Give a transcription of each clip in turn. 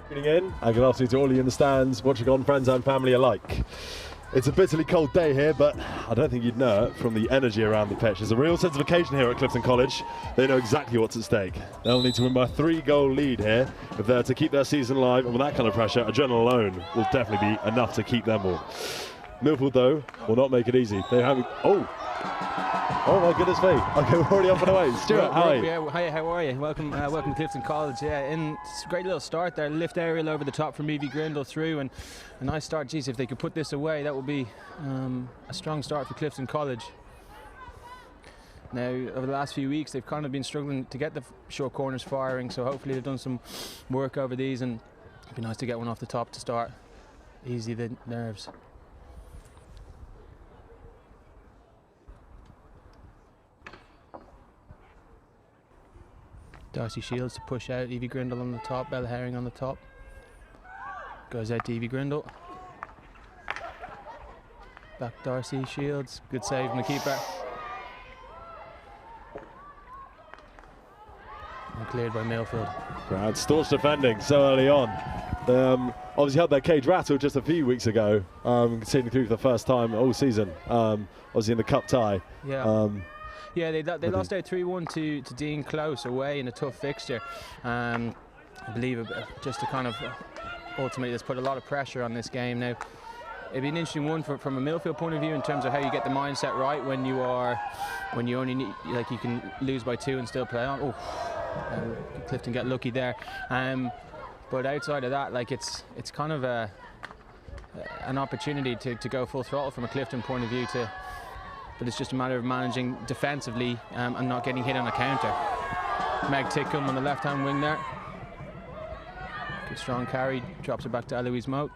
Tuning in, and good afternoon to all of you in the stands, watching on, friends and family alike. It's a bitterly cold day here, but I don't think you'd know it from the energy around the pitch. There's a real sense of occasion here at Clifton College. They know exactly what's at stake. They'll need to win by a 3-goal lead here if they're to keep their season alive, and with that kind of pressure, adrenaline alone will definitely be enough to keep them all. Millfield, though, will not make it easy. They have... Oh my goodness me. Okay, we're already up and away. Stuart, how are you? Yeah, hi, how are you? Welcome to Clifton College. Yeah, it's a great little start there. Lift aerial over the top from Evie Grindle through, and a nice start. Geez, if they could put this away, that would be a strong start for Clifton College. Now, over the last few weeks, they've kind of been struggling to get the short corners firing, so hopefully they've done some work over these, and it'd be nice to get one off the top to start. Easy the nerves. Darcy Shields to push out, Evie Grindle on the top, Bella Herring on the top. Goes out to Evie Grindle. Back Darcy Shields, good save from the keeper. And cleared by Millfield. Right, staunch defending so early on. Obviously had their cage rattled just a few weeks ago, conceding through for the first time all season, obviously in the cup tie. Yeah. Yeah, they lost out 3-1 to Dean Close away in a tough fixture. I believe just to kind of ultimately just put a lot of pressure on this game. Now, it'd be an interesting one from a Millfield point of view in terms of how you get the mindset right when you only need, like, you can lose by 2 and still play on. Clifton get lucky there. But outside of that, like, it's kind of an opportunity to go full throttle from a Clifton point of view but it's just a matter of managing defensively and not getting hit on a counter. Meg Tickham on the left-hand wing there. Good strong carry, drops it back to Eloise Moat.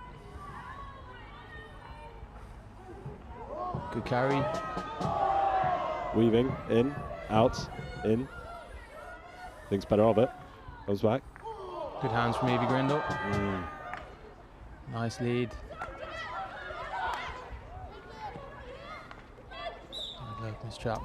Good carry. Weaving, in, out, in. Thinks better of it. Goes back. Good hands from Evie Grindle. Nice lead. Nice trap.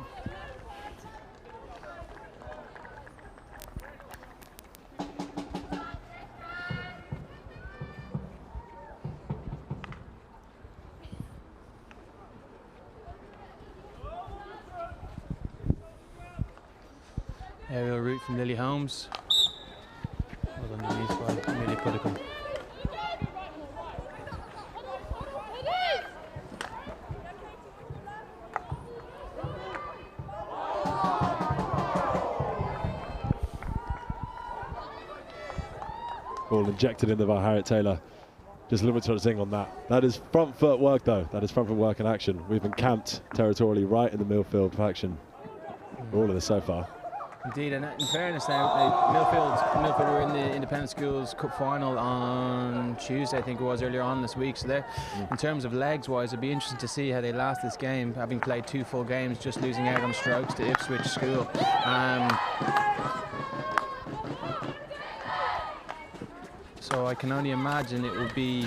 Aerial route from Lily Holmes. Well underneath by Amelia Puddicombe. Ball injected in there by Harriet Taylor. Just a little bit of zing on that. That is front foot work, though. That is front foot work in action. We've been camped territorially right in the Millfield faction. All of this so far. Indeed, and in fairness now, Millfield were in the Independent Schools Cup final on Tuesday, I think it was, earlier on this week. So there, in terms of legs-wise, it'd be interesting to see how they last this game, having played 2 full games, just losing out on strokes to Ipswich School. So I can only imagine it will be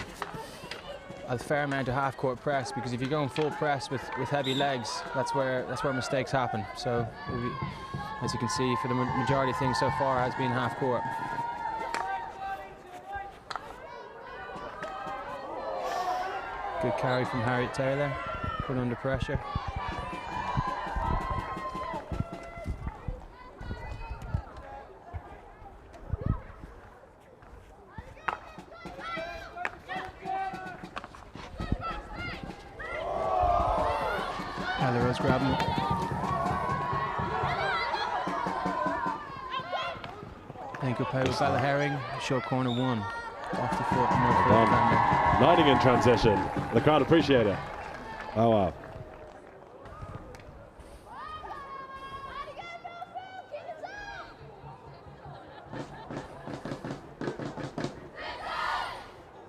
a fair amount of half-court press, because if you're going full press with heavy legs, that's where mistakes happen. So, as you can see, for the majority of things so far, has been half-court. Good carry from Harriet Taylor, put under pressure. Rose grabbing. Ankle play with Bella Herring. Short corner 1. Off the foot. Lighting in transition. The crowd appreciate it. Oh wow.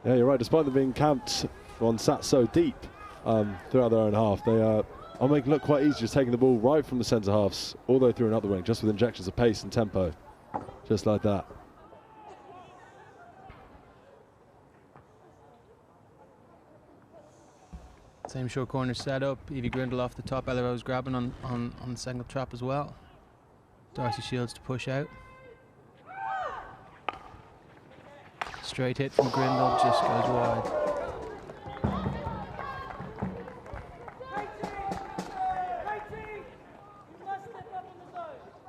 Yeah, you're right. Despite them being camped on sat so deep throughout their own half, they are making it look quite easy, just taking the ball right from the centre halves all the way through another wing, just with injections of pace and tempo, just like that. Same short corner set up. Evie Grindle off the top. Ella Rose grabbing on the single trap as well. Darcy Shields to push out. Straight hit from Grindle, just goes wide.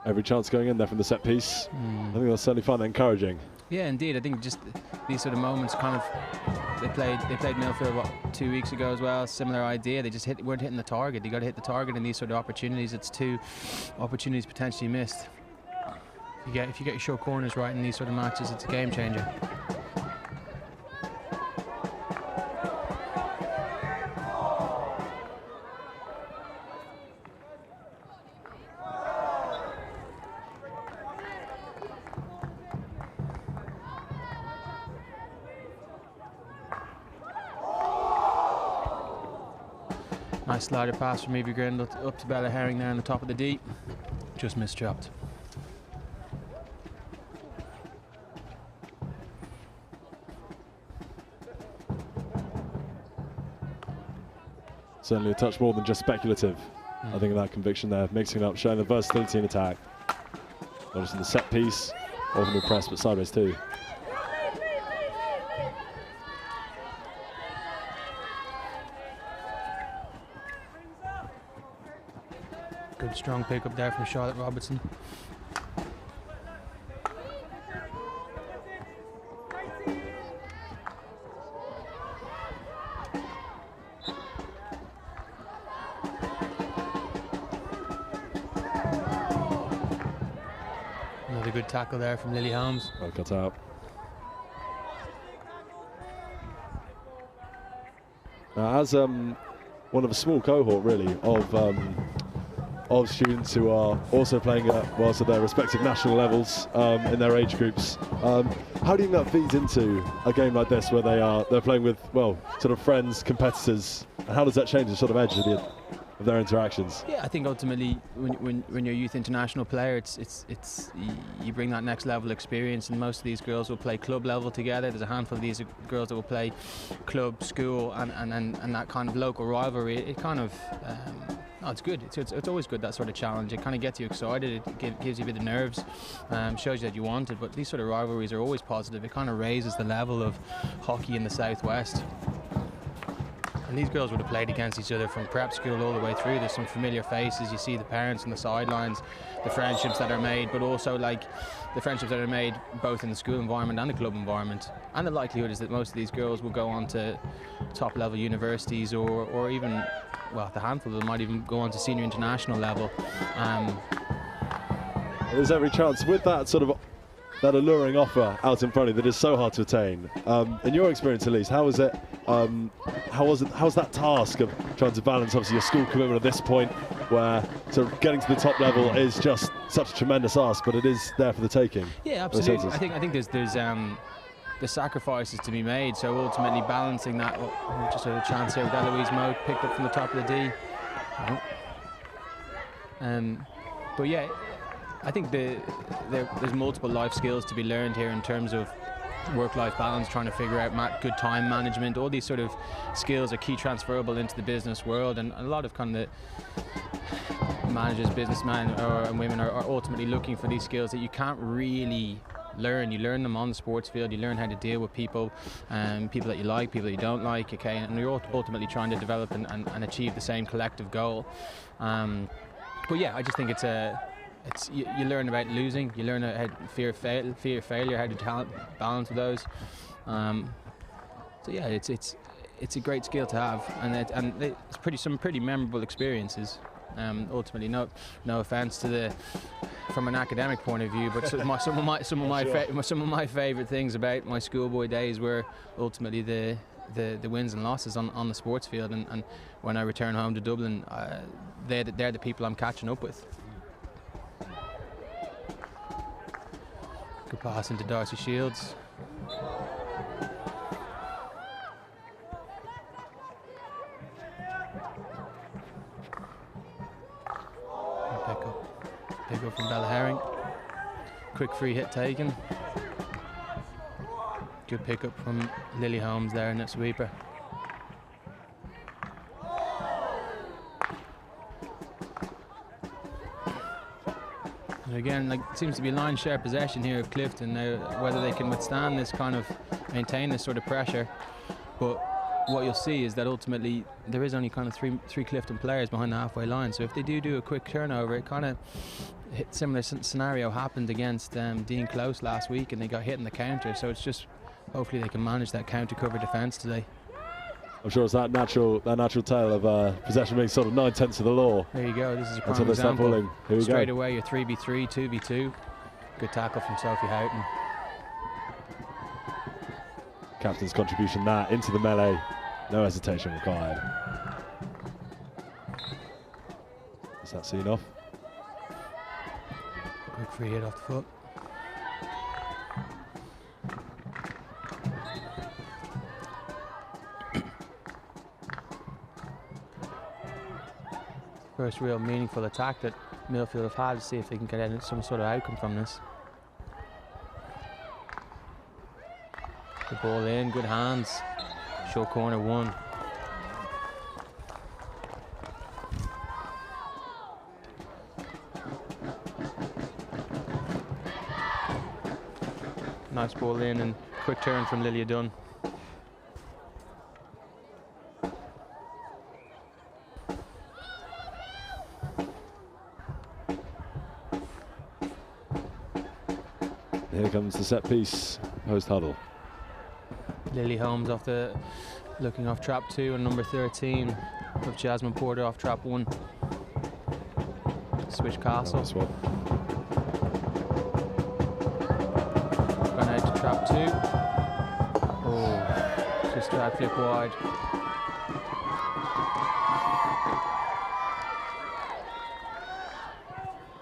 Every chance going in there from the set piece. I think that's certainly fun and encouraging. Yeah, indeed. I think just these sort of moments kind of, they played Millfield, what, 2 weeks ago as well, similar idea. They just weren't hitting the target. You got to hit the target in these sort of opportunities. It's 2 opportunities potentially missed. If you get your short corners right in these sort of matches, it's a game changer. Nice slider pass from Evie Grindle up to Bella Herring there on the top of the D. Just misdropped. Certainly a touch more than just speculative. I think that conviction there, mixing it up, showing the versatility in attack. Not just in the set piece, or the press, but sideways too. Good strong pick up there from Charlotte Robertson. Another good tackle there from Lily Holmes. Well cut out. Now, as one of a small cohort, really, of students who are also playing at their respective national levels in their age groups, how do you think that feeds into a game like this, where they're playing with, well, sort of friends, competitors, and how does that change the sort of edge of their interactions? Yeah, I think ultimately when you're a youth international player, it's you bring that next level experience, and most of these girls will play club level together. There's a handful of these girls that will play club, school, and that kind of local rivalry. It kind of it's good. It's always good, that sort of challenge. It kind of gets you excited. It gives you a bit of nerves, shows you that you want it. But these sort of rivalries are always positive. It kind of raises the level of hockey in the Southwest. And these girls would have played against each other from prep school all the way through. There's some familiar faces. You see the parents on the sidelines, the friendships that are made, but also like the friendships that are made both in the school environment and the club environment. And the likelihood is that most of these girls will go on to top level universities, or even, well, the handful of them might even go on to senior international level. There's every chance with that sort of that alluring offer out in front of you that is so hard to attain. In your experience, at least, how was it? How was that task of trying to balance, obviously, your school commitment at this point, where sort of getting to the top level is just such a tremendous ask, but it is there for the taking? Yeah, absolutely. I think there's sacrifices to be made. So ultimately balancing that. Oh, just a chance here with Eloise Moe, picked up from the top of the D. But yeah, I think there's multiple life skills to be learned here in terms of work-life balance, trying to figure out good time management. All these sort of skills are key transferable into the business world, and a lot of kind of managers, businessmen and women are ultimately looking for these skills that you can't really learn. You learn them on the sports field. You learn how to deal with people, people that you like, people that you don't like, okay, and you're ultimately trying to develop and achieve the same collective goal. But yeah, I just think you learn about losing, you learn how to fear failure, how to balance with those. So yeah, it's a great skill to have, and it's some pretty memorable experiences. Ultimately, no offense from an academic point of view, but some of my favorite things about my schoolboy days were ultimately the wins and losses on the sports field, and when I return home to Dublin, they're the people I'm catching up with. Good pass into Darcy Shields. Pick up from Bella Herring. Quick free hit taken. Good pick up from Lily Holmes there, net sweeper. And again, like, it seems to be line share possession here of Clifton. Now, whether they can withstand this kind of, maintain this sort of pressure. But what you'll see is that ultimately there is only kind of three Clifton players behind the halfway line. So if they do a quick turnover, it kind of similar scenario happened against Dean Close last week, and they got hit in the counter. So it's just hopefully they can manage that counter cover defence today. I'm sure it's that natural tale of possession being sort of 9/10 of the law. There you go. This is a prime example. Here we Straight go. away, your 3v3, 2v2. Good tackle from Sophie Houghton. Captain's contribution there into the melee. No hesitation required. Is that seen off? Quick free hit off the foot. First real meaningful attack that Millfield have had to see if they can get some sort of outcome from this. The ball in, good hands. Short corner one. Nice ball in and quick turn from Lilia Dunn. Here comes the set piece post huddle. Lily Holmes looking off trap 2, and number 13 of Jasmine Porter off trap 1. Switch Castle. Nice one. Gone out to trap 2. Oh, just drag flip wide.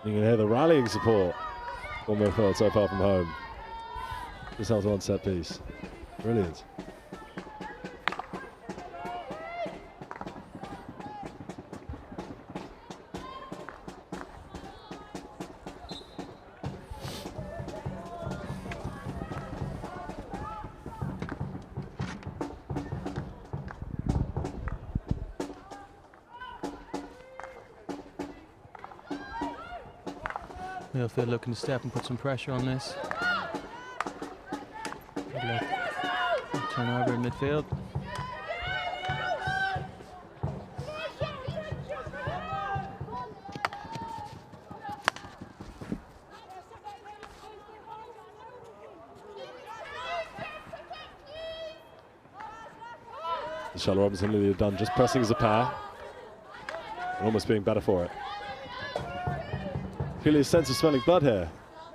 You can hear the rallying support on Millfield so far from home. Just held on set piece. Brilliant. Millfield looking to step and put some pressure on this. Turn over in midfield. Charlotte Robinson and Lilia Dunn just pressing as a pair and almost being better for it. Feeling a sense of smelling blood here.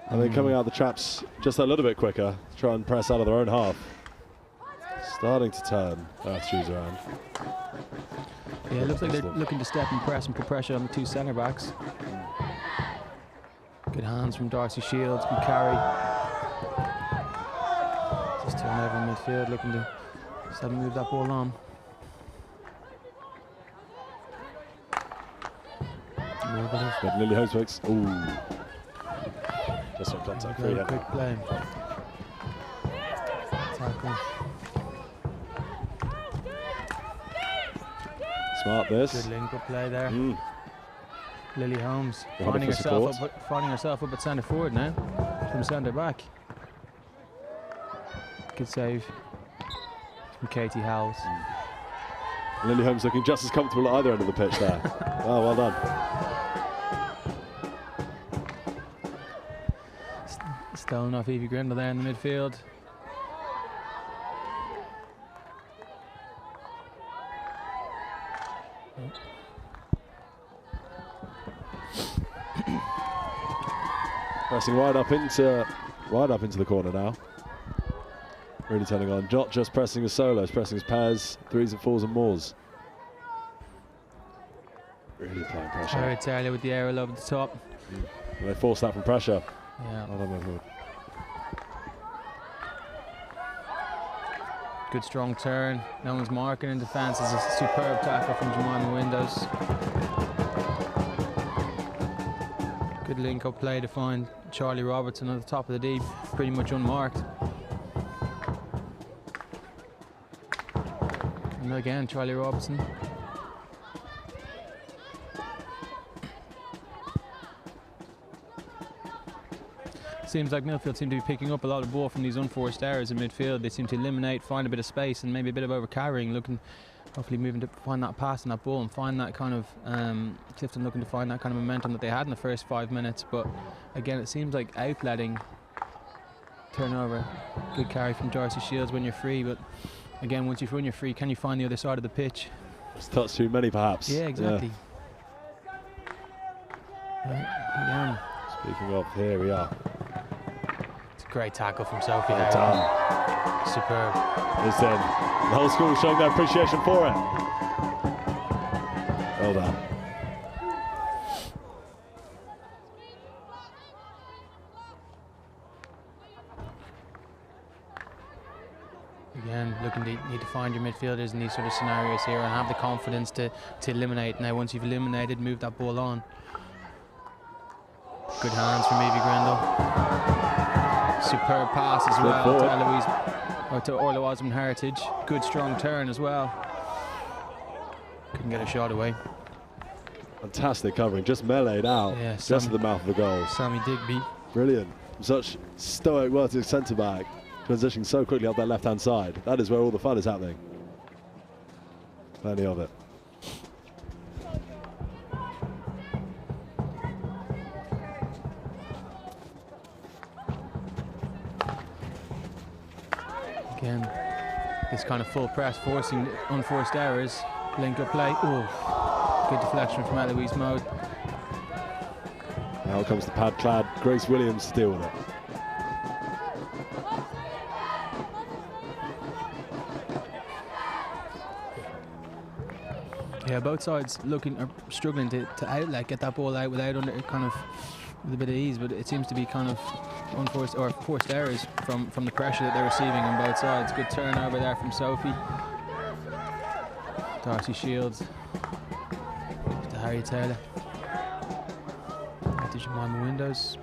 And then coming out the traps just a little bit quicker to try and press out of their own half. Starting to turn Earth shoes around. Yeah, it looks like they're looking to step and press and put pressure on the two centre backs. Good hands from Darcy Shields, good carry. Just turn over in midfield, looking to just have move that ball on. But Lily Holmes makes, ooh. Just on contact, free hit. Quick play. Tackle. Smart this. Good link-up play there. Lily Holmes Behind finding for herself up at centre forward now from centre back. Good save from Katie Howells. Lily Holmes looking just as comfortable at either end of the pitch there. Oh, well done. Stolen off Evie Grindle there in the midfield. Pressing wide up into the corner now. Really turning on. Not just pressing as solos, pressing as pairs, threes and fours and mores. Really applying pressure. Very Taylor with the aerial over the top. And they force that from pressure. Yeah. Well done, Millfield. Good strong turn. No one's marking in defence. It's a superb tackle from Jemima Windows. Good link-up play to find Charlie Robertson at the top of the deep, pretty much unmarked. And again, Charlie Robertson. seems like Millfield seem to be picking up a lot of ball from these unforced errors in midfield. They seem to eliminate, find a bit of space and maybe a bit of over-carrying, looking, hopefully moving to find that pass and that ball and find that kind of, Clifton looking to find that kind of momentum that they had in the first 5 minutes. But again, it seems like outletting, turnover, good carry from Darcy Shields when you're free. But again, once you've run your free, can you find the other side of the pitch? It's touched too many, perhaps. Yeah, exactly. Yeah. Speaking of, here we are. It's a great tackle from Sophie. Well done. Superb. Listen, the whole school showing their appreciation for it. Well done. Again, need to find your midfielders in these sort of scenarios here and have the confidence to eliminate. Now, once you've eliminated, move that ball on. Good hands from Evie Grindle. Superb pass as well to Eloise, or to Orla Osmond Heritage. Good strong turn as well. Couldn't get a shot away. Fantastic covering, just meleeed out, just at the mouth of the goal. Sammy Digby. Brilliant. Such stoic work to the centre back, transitioning so quickly up that left hand side. That is where all the fun is happening. Plenty of it. Again, this kind of full press, forcing unforced errors, link up play. Oh, good deflection from Eloise Mode. Now comes the pad-clad Grace Williams to deal with it. Yeah, both sides are struggling to outlet, get that ball out without with a bit of ease, but it seems to be kind of unforced or forced errors from the pressure that they're receiving on both sides. Good turnover there from Sophie. Darcy Shields to Harry Taylor. Did you mind the windows?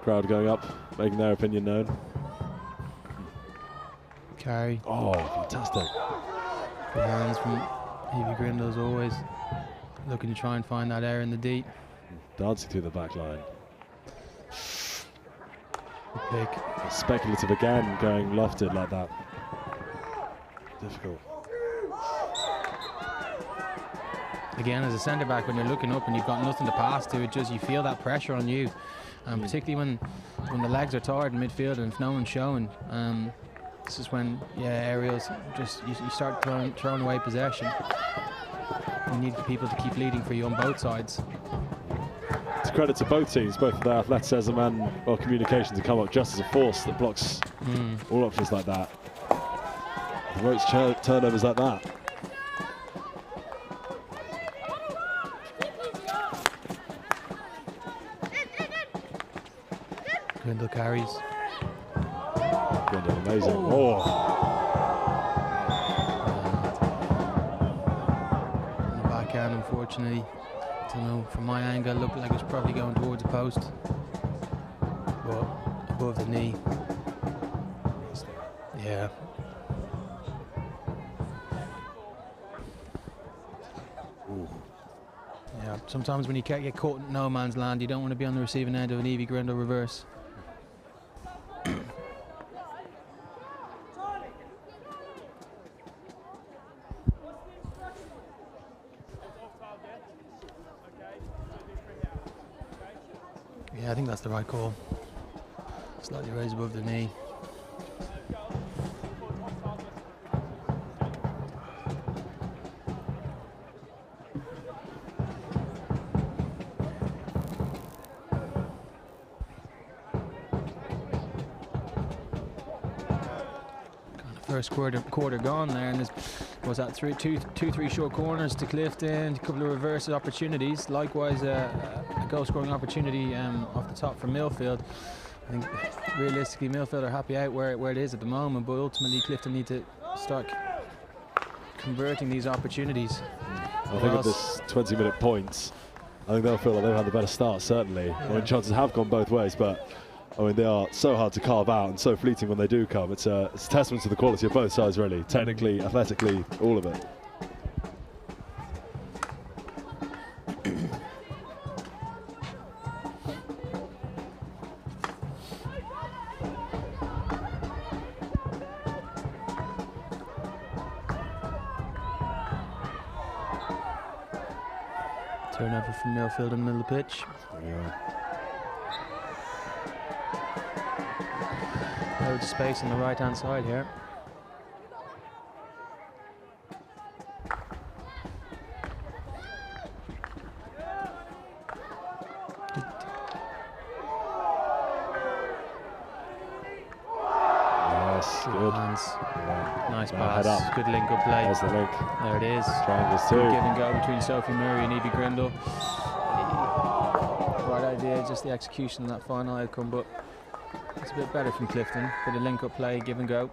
Crowd going up, making their opinion known. Carry. Oh, fantastic. Good hands from Evie Grindle as always. Looking to try and find that error in the deep. Dancing through the back line. Good pick. Speculative again, going lofted like that. Difficult. Again, as a centre back, when you're looking up and you've got nothing to pass to, you feel that pressure on you, and particularly when the legs are tired in midfield and if no one's showing. This is when aerials you start throwing away possession. You need people to keep leading for you on both sides. It's a credit to both teams, both their athleticism and communication to come up just as a force that blocks all options like that. Promotes turnovers like that. Grindle carries. Grindle, amazing. Oh. On the backhand, unfortunately, I don't know, from my angle, it looked like it was probably going towards the post. But above the knee. Yeah. Ooh. Yeah, sometimes when you can't get caught in no man's land, you don't want to be on the receiving end of an Evie Grindle reverse. Yeah, I think that's the right call. Slightly raised above the knee. First quarter gone there, and was that three short corners to Clifton, a couple of reverse opportunities. Likewise, a goal scoring opportunity off the top for Millfield. I think realistically Millfield are happy out where it is at the moment, but ultimately Clifton need to start converting these opportunities. I think at this 20-minute points, I think they'll feel like they've had the better start, certainly. Yeah. I mean, chances have gone both ways, but I mean, they are so hard to carve out and so fleeting when they do come. It's a testament to the quality of both sides, really. Technically, athletically, all of it. Turnover from Millfield in the middle of the pitch. Yeah. Loads of space on the right hand side here. Good. Hands. Yeah. Nice Head pass. up. Good link up play. There's the link. There it is. Triangles too. Good give and go between Sophie Murray and Evie Grindle. Right idea, just the execution of that final outcome, but it's a bit better from Clifton. Bit of link up play, give and go.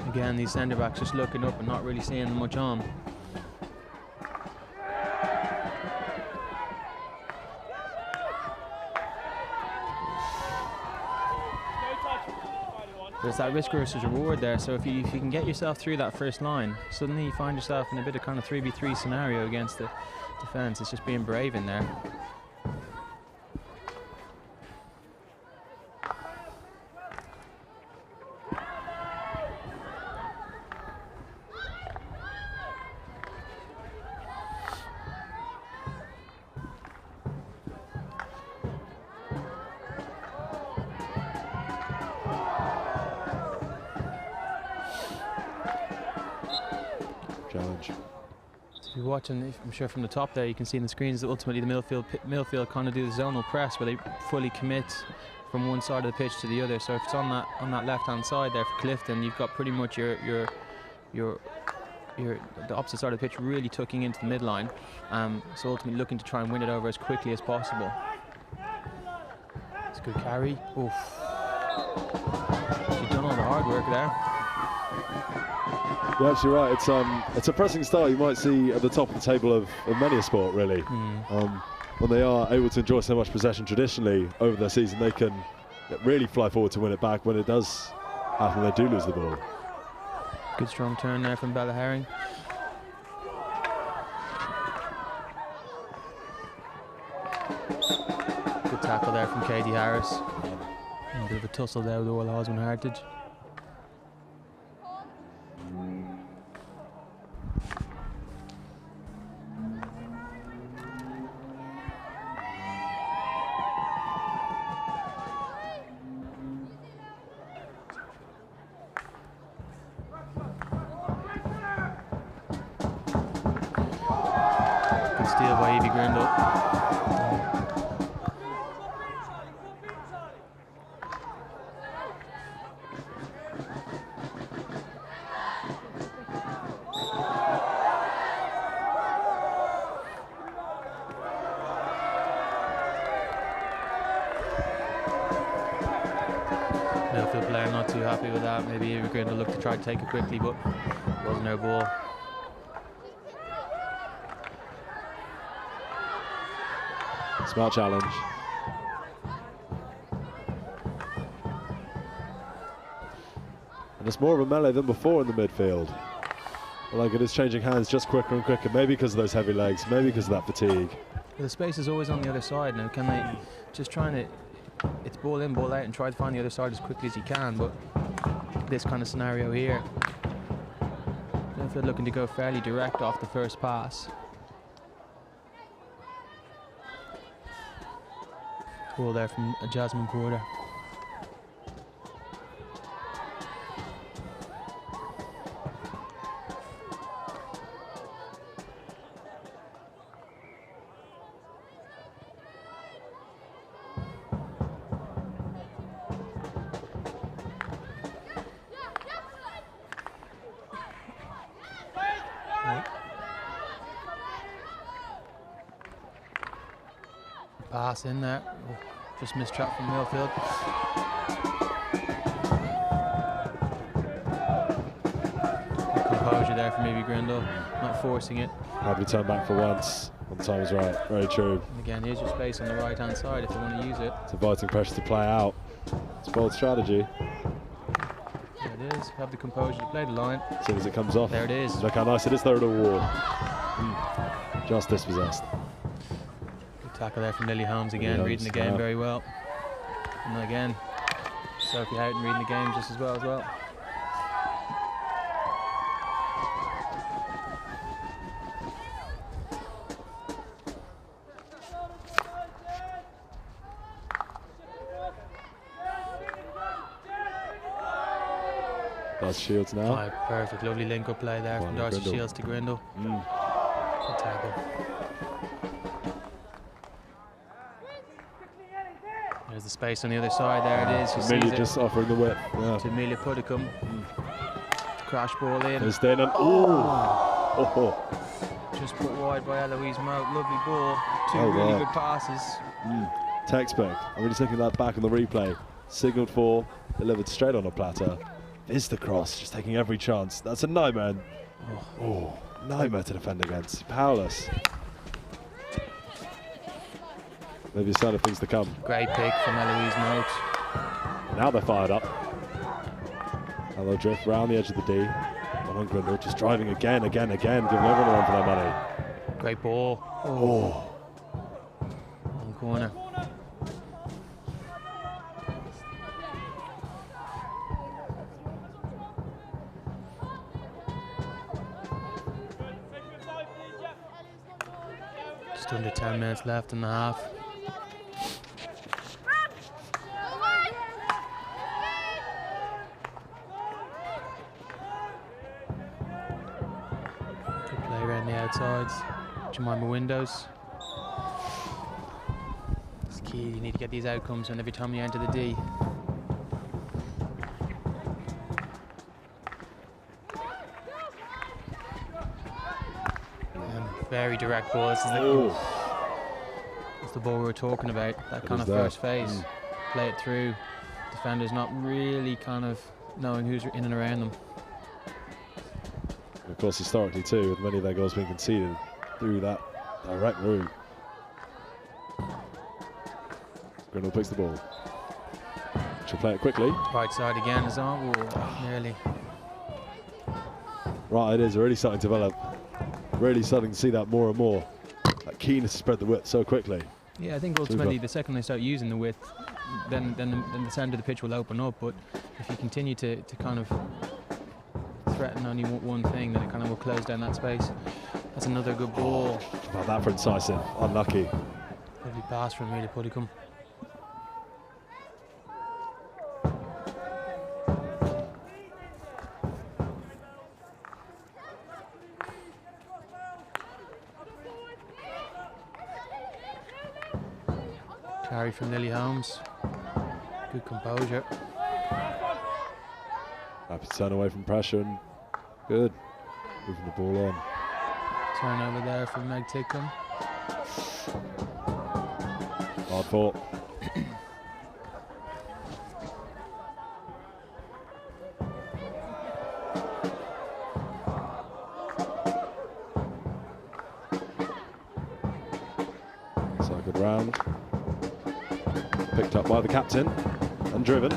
Again, these centre backs just looking up and not really seeing much on. There's that risk versus reward there, so if you can get yourself through that first line, suddenly you find yourself in a bit of kind of 3v3 scenario against the defence. It's just being brave in there. Challenge. If you're watching, I'm sure from the top there, you can see in the screens that ultimately the Millfield kind of do the zonal press where they fully commit from one side of the pitch to the other. So if it's on that left-hand side there for Clifton, you've got pretty much the opposite side of the pitch really tucking into the midline. So ultimately looking to try and win it over as quickly as possible. It's a good carry. Oof. She's done all the hard work there. You're actually right. It's a pressing style you might see at the top of the table of many a sport, really. When they are able to enjoy so much possession traditionally over their season, they can really fly forward to win it back. When it does happen, they do lose the ball. Good strong turn there from Bella Herring. Good tackle there from Katie Harris. And a bit of a tussle there with Orla Osmond Heritage. Steal by Evie Grindle. Millfield player not too happy with that. Maybe Evie Grindle looked to try to take it quickly, but wasn't her ball. Smart challenge. And it's more of a melee than before in the midfield. Like it is changing hands just quicker and quicker, maybe because of those heavy legs, maybe because of that fatigue. The space is always on the other side now. Can they just trying to, it's ball in, ball out and try to find the other side as quickly as you can, but this kind of scenario here, Millfield looking to go fairly direct off the first pass. Ball there from Jasmine Porter. Pass in there. Oh, just missed trap from Millfield. Good composure there from Evie Grindle, not forcing it. Happy to turn back for once. One time is right. Very true. And again, here's your space on the right hand side if they want to use it. It's inviting pressure to play out. It's a bold strategy. There it is. Have the composure to play the line. As soon as it comes off. There it is. Look how nice it is there at a wall. Just dispossessed. Good tackle there from Lily Holmes again, reading the game very well. And again, Sophie Houghton reading the game just as well. That's Shields now. Oh, perfect, lovely link-up play there from Darcy Shields to Grindle. Good tackle. There's the space on the other side. There it is. She Amelia sees just it. offering the width. To Amelia Puddicombe. Crash ball in. It's in and Just put wide by Eloise Moat. Lovely ball. Two really good passes. Textbook. I'm really taking that back on the replay. Signalled for, delivered straight on a platter. Is the cross, just taking every chance. That's a nightmare. Nightmare to defend against. Powerless. Maybe a sign of things to come. Great pick from Eloise Moat. Now they're fired up. And they'll drift round the edge of the D. On Grindle, just driving again, giving everyone a run for their money. Great ball. Long corner. Just under 10 minutes left in the half. Good play around the outsides. Jemima Windows. It's key, you need to get these outcomes and every time you enter the D. Very direct ball. This is the ball we were talking about. That kind of first phase. Play it through. Defenders not really kind of knowing who's in and around them. Of course, historically too, with many of their goals being conceded through that direct route. Grindle picks the ball. She'll play it quickly. Right side again is on. Nearly. Right, it is already starting to develop. Really starting to see that more and more. That keenness to spread the width so quickly. Yeah, I think ultimately the second they start using the width, then the centre of the pitch will open up. But if you continue to kind of threaten only one thing, then it kind of will close down that space. That's another good ball. About that for incisive. Unlucky. Lovely pass from Amelia Puddicombe. Carry from Lily Holmes. Good composure. Happy to turn away from pressure and good. Moving the ball on. Turnover there from Meg Tickham. Hard fought. Circled round. Picked up by the captain and driven.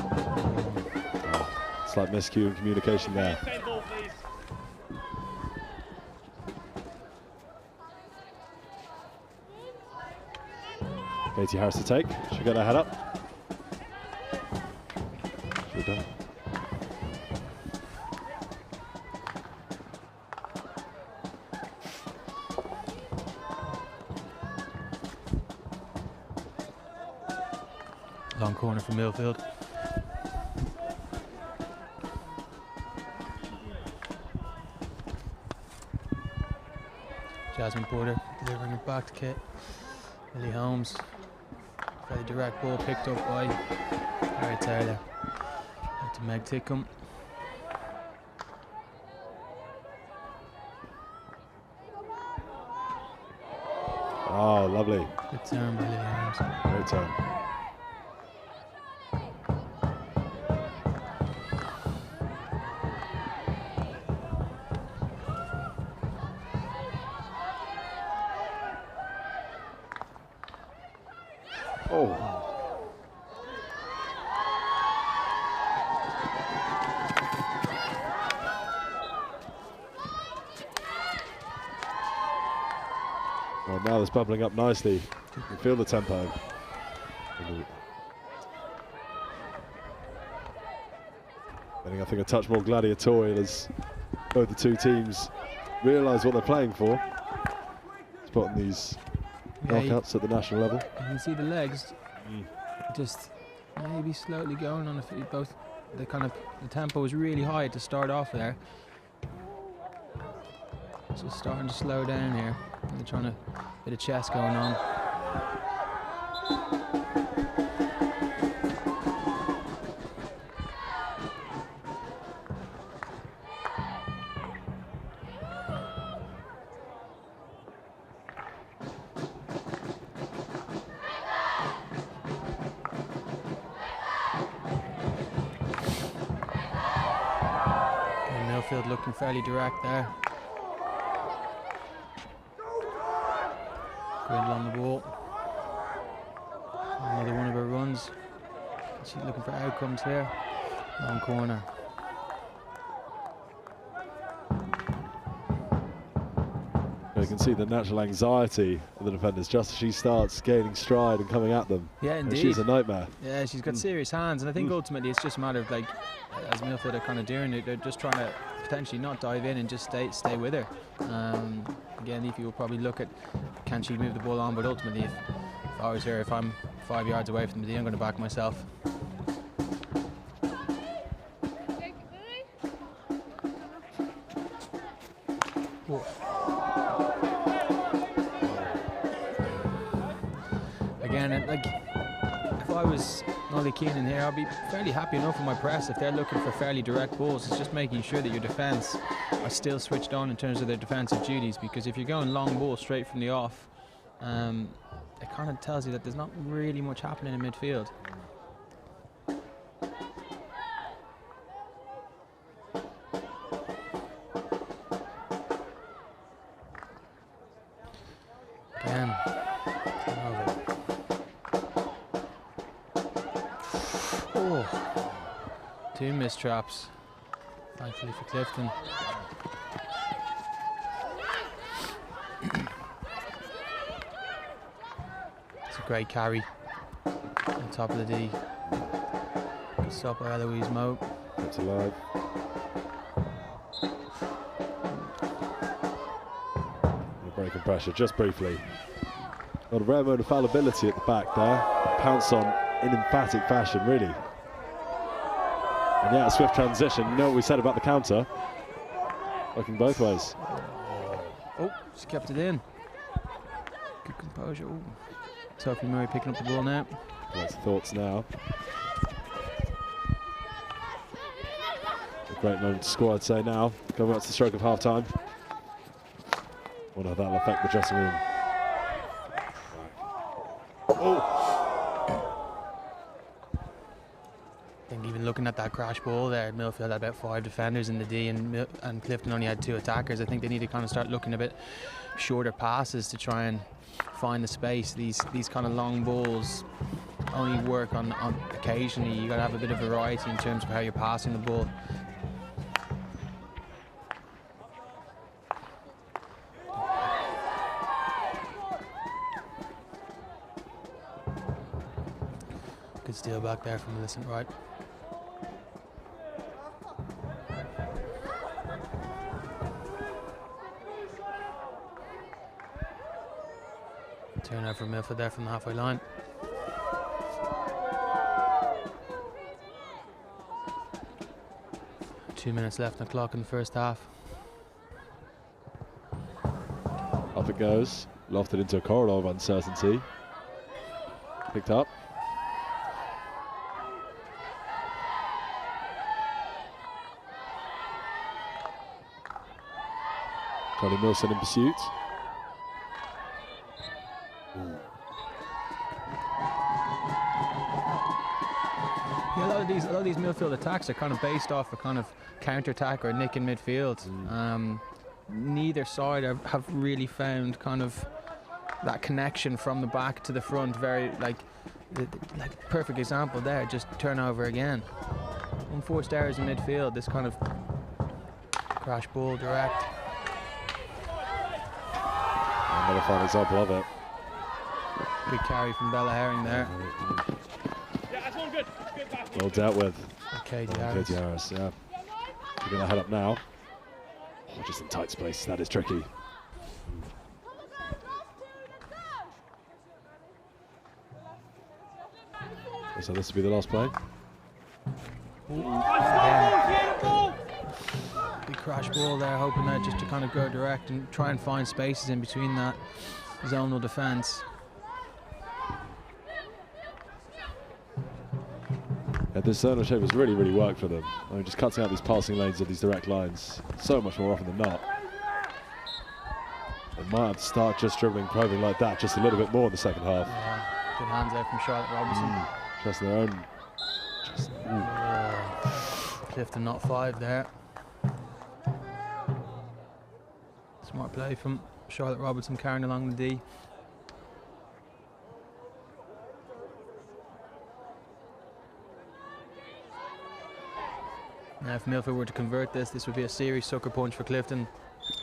Slight miscue in communication there. Katie Harris to take. She'll get her head up. She'll done. Long corner from Millfield. Jasmine Porter delivering it back to Kit. Lily Holmes. Very direct ball picked up by Harry Taylor. Out to Meg Tickham. Oh, lovely. Good turn by Lily Holmes. Great turn. Well, now that's bubbling up nicely. You can feel the tempo. Getting, I think, a touch more gladiatorial as both the two teams realise what they're playing for. Spotting these knockouts at the national level. You can see the legs just maybe slowly going on the feet. Both the tempo was really high to start off there. Just starting to slow down here. They're trying to bit of chess going on. Millfield looking fairly direct there. Grindle on the ball. Another one of her runs. She's looking for outcomes here. Long corner. You can see the natural anxiety of the defenders just as she starts gaining stride and coming at them. Yeah, indeed. She's a nightmare. Yeah, she's got serious hands, and I think ultimately it's just a matter of, like, as Millfield are kind of doing, they're just trying to potentially not dive in and just stay with her. Again, Leafy will probably look at, can she move the ball on, but ultimately if I was her, if I'm 5 yards away from the D, I'm going to back myself. Again, like, if I was Ollie Keenan here, I'd be fairly happy enough with my press if they're looking for fairly direct balls. It's just making sure that your defence are still switched on in terms of their defensive duties, because if you're going long ball straight from the off, it kind of tells you that there's not really much happening in midfield. Again, two missed traps, thankfully for Clifton. It's a great carry on top of the D. Good stop by Eloise Moe. It's alive. Breaking pressure just briefly. Got a rare mode of fallibility at the back there. Pounce on in emphatic fashion, really. And yeah, a swift transition. You know what we said about the counter. Working both ways. Oh, she kept it in. Good composure. Ooh. Sophie Murray picking up the ball now. Lots of thoughts now. A great moment to score, I'd say now. Coming up to the stroke of half time. Wonder how that'll affect the dressing room. Oh! I think even looking at that crash ball there, Millfield had about 5 defenders in the D, and Clifton only had 2 attackers. I think they need to kind of start looking a bit shorter passes to try and find the space. These kind of long balls only work on occasionally. You got to have a bit of variety in terms of how you're passing the ball. Good steal back there from Millicent Wright. Turnover from Millfield there from the halfway line. Two minutes left on the clock in the first half. Up it goes, lofted into a corridor of uncertainty. Picked up. Charlie Milson in pursuit. Yeah, a lot of these midfield attacks are kind of based off a kind of counter-attack or a nick in midfield. Neither side have really found kind of that connection from the back to the front. Very like perfect example there. Just turnover again. Unforced errors in midfield. This kind of crash ball direct. And Another fine example of it. Good carry from Bella Herring there. Well dealt with. Katie Harris. Katie Harris, yeah. We're going to head up now. Oh, just in tight space. That is tricky. So this will be the last play. Big crash ball there, hoping that just to kind of go direct and try and find spaces in between that zonal defence. Yeah, this zonal shape has really, really worked for them. I mean, just cutting out these passing lanes of these direct lines so much more often than not. They might have to start just dribbling, probing like that just a little bit more in the second half. Yeah, good hands there from Charlotte Robinson. Just their own. Clifton not 5 there. Smart play from Charlotte Robinson carrying along the D. Now if Millfield were to convert this would be a serious sucker punch for Clifton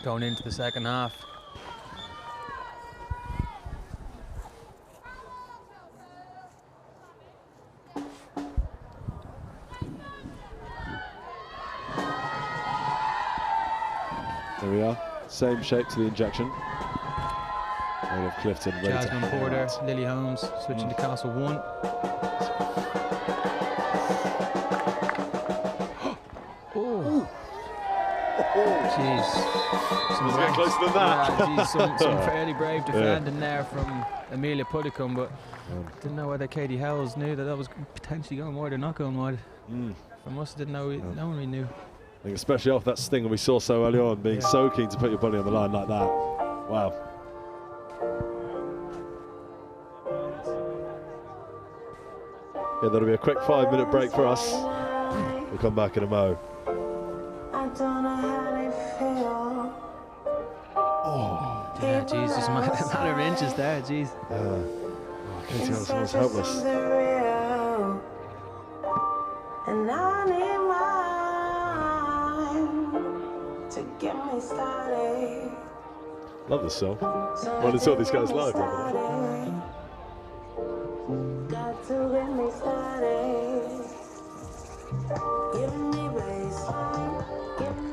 going into the second half. There we are. Same shape to the injection. Out of Clifton. Jasmine Porter, Lily Holmes switching to Castle 1. Jeez. Was it closer than that? Yeah, geez, some fairly brave defending there from Amelia Puddicombe, but didn't know whether Katie Howells knew that was potentially going wide or not going wide. From us, didn't know. No one really knew. I think especially off that stinger we saw so early on, being so keen to put your body on the line like that. Wow. Yeah, that'll be a quick 5-minute break for us. We'll come back in a mo. Yeah, geez, just a matter of inches there, geez. Katie Howells was helpless. And I need mine to get me started. Love this song. Well, it's all these guys live, haven't Got to get me started. Give me baseline. Give me.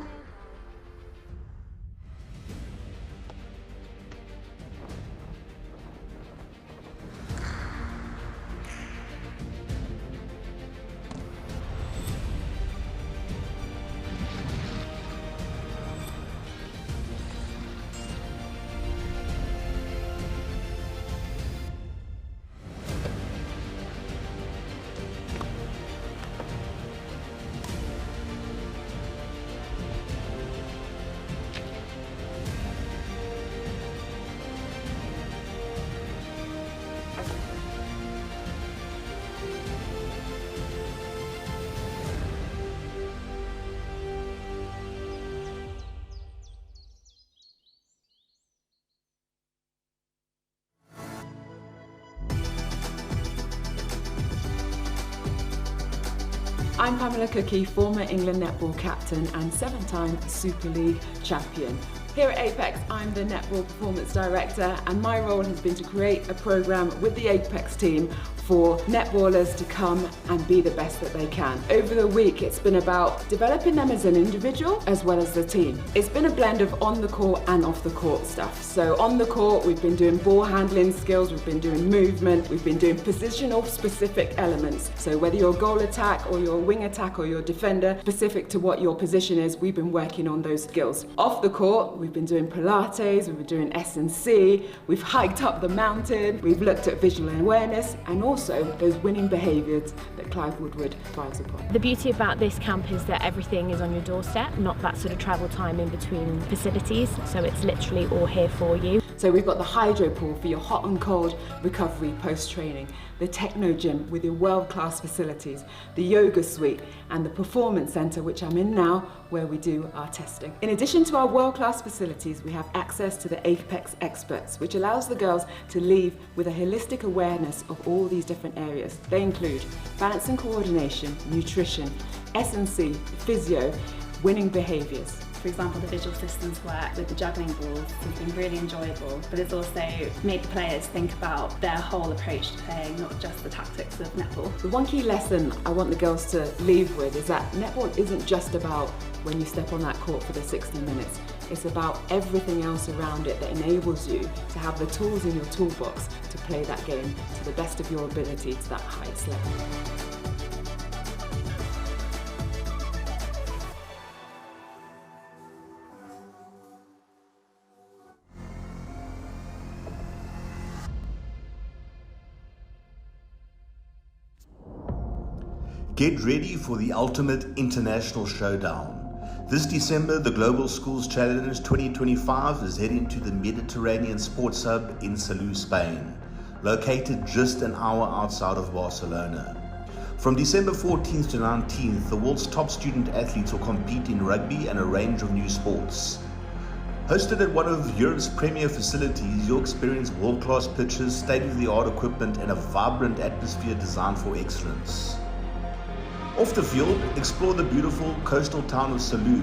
I'm Pamela Cookie, former England netball captain and 7-time Super League champion. Here at Apex, I'm the Netball Performance Director, and my role has been to create a programme with the Apex team for netballers to come and be the best that they can. Over the week, it's been about developing them as an individual as well as the team. It's been a blend of on the court and off the court stuff. So on the court, we've been doing ball handling skills, we've been doing movement, we've been doing positional specific elements. So whether you're goal attack or your wing attack or your defender, specific to what your position is, we've been working on those skills. Off the court, we've been doing Pilates, we've been doing S&C, we've hiked up the mountain, we've looked at visual awareness, and also those winning behaviours that Clive Woodward thrives upon. The beauty about this camp is that everything is on your doorstep, not that sort of travel time in between facilities, so it's literally all here for you. So we've got the hydro pool for your hot and cold recovery post-training, the techno gym with your world-class facilities, the yoga suite and the performance centre, which I'm in now, where we do our testing. In addition to our world-class facilities, we have access to the Apex experts, which allows the girls to leave with a holistic awareness of all these different areas. They include balance and coordination, nutrition, S&C, physio, winning behaviours. for example, the visual systems work with the juggling balls has been really enjoyable, but it's also made the players think about their whole approach to playing, not just the tactics of netball. The one key lesson I want the girls to leave with is that netball isn't just about when you step on that court for the 60 minutes. It's about everything else around it that enables you to have the tools in your toolbox to play that game to the best of your ability to that highest level. Get ready for the ultimate international showdown. This December, the Global Schools Challenge 2025 is heading to the Mediterranean Sports Hub in Salou, Spain, located just an hour outside of Barcelona. From December 14th to 19th, the world's top student athletes will compete in rugby and a range of new sports. Hosted at one of Europe's premier facilities, you'll experience world-class pitches, state-of-the-art equipment, and a vibrant atmosphere designed for excellence. Off the field, explore the beautiful coastal town of Salou,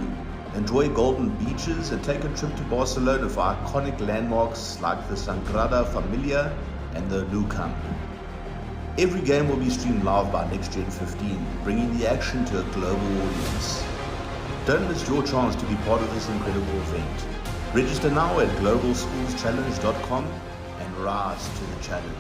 enjoy golden beaches, and take a trip to Barcelona for iconic landmarks like the Sagrada Familia and the Nou Camp. Every game will be streamed live by NextGenXV, bringing the action to a global audience. Don't miss your chance to be part of this incredible event. Register now at globalschoolschallenge.com and rise to the challenge.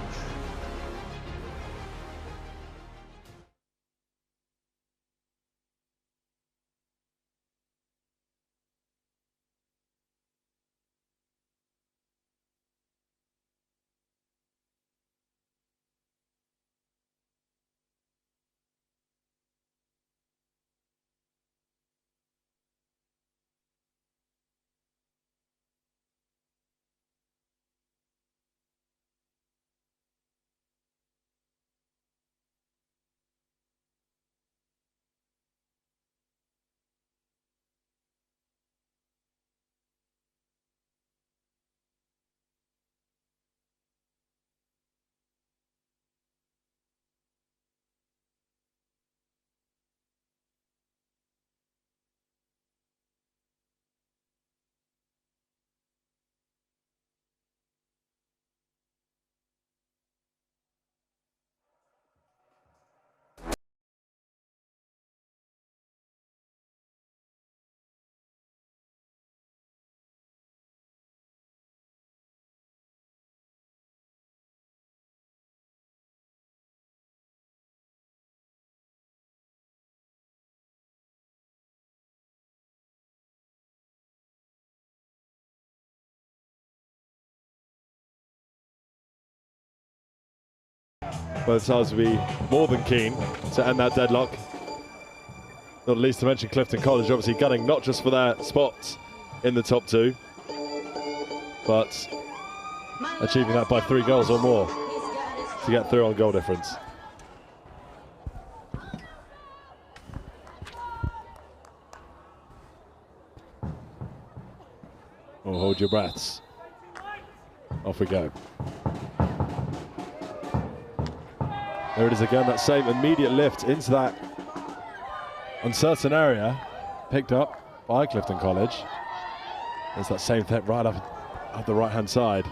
Both sides will be more than keen to end that deadlock. Not least to mention Clifton College obviously gunning not just for their spots in the top two, but achieving that by 3 goals or more to get through on goal difference. Oh, hold your breaths. Off we go. There it is again, that same immediate lift into that uncertain area, picked up by Clifton College. There's that same thing right up the right-hand side.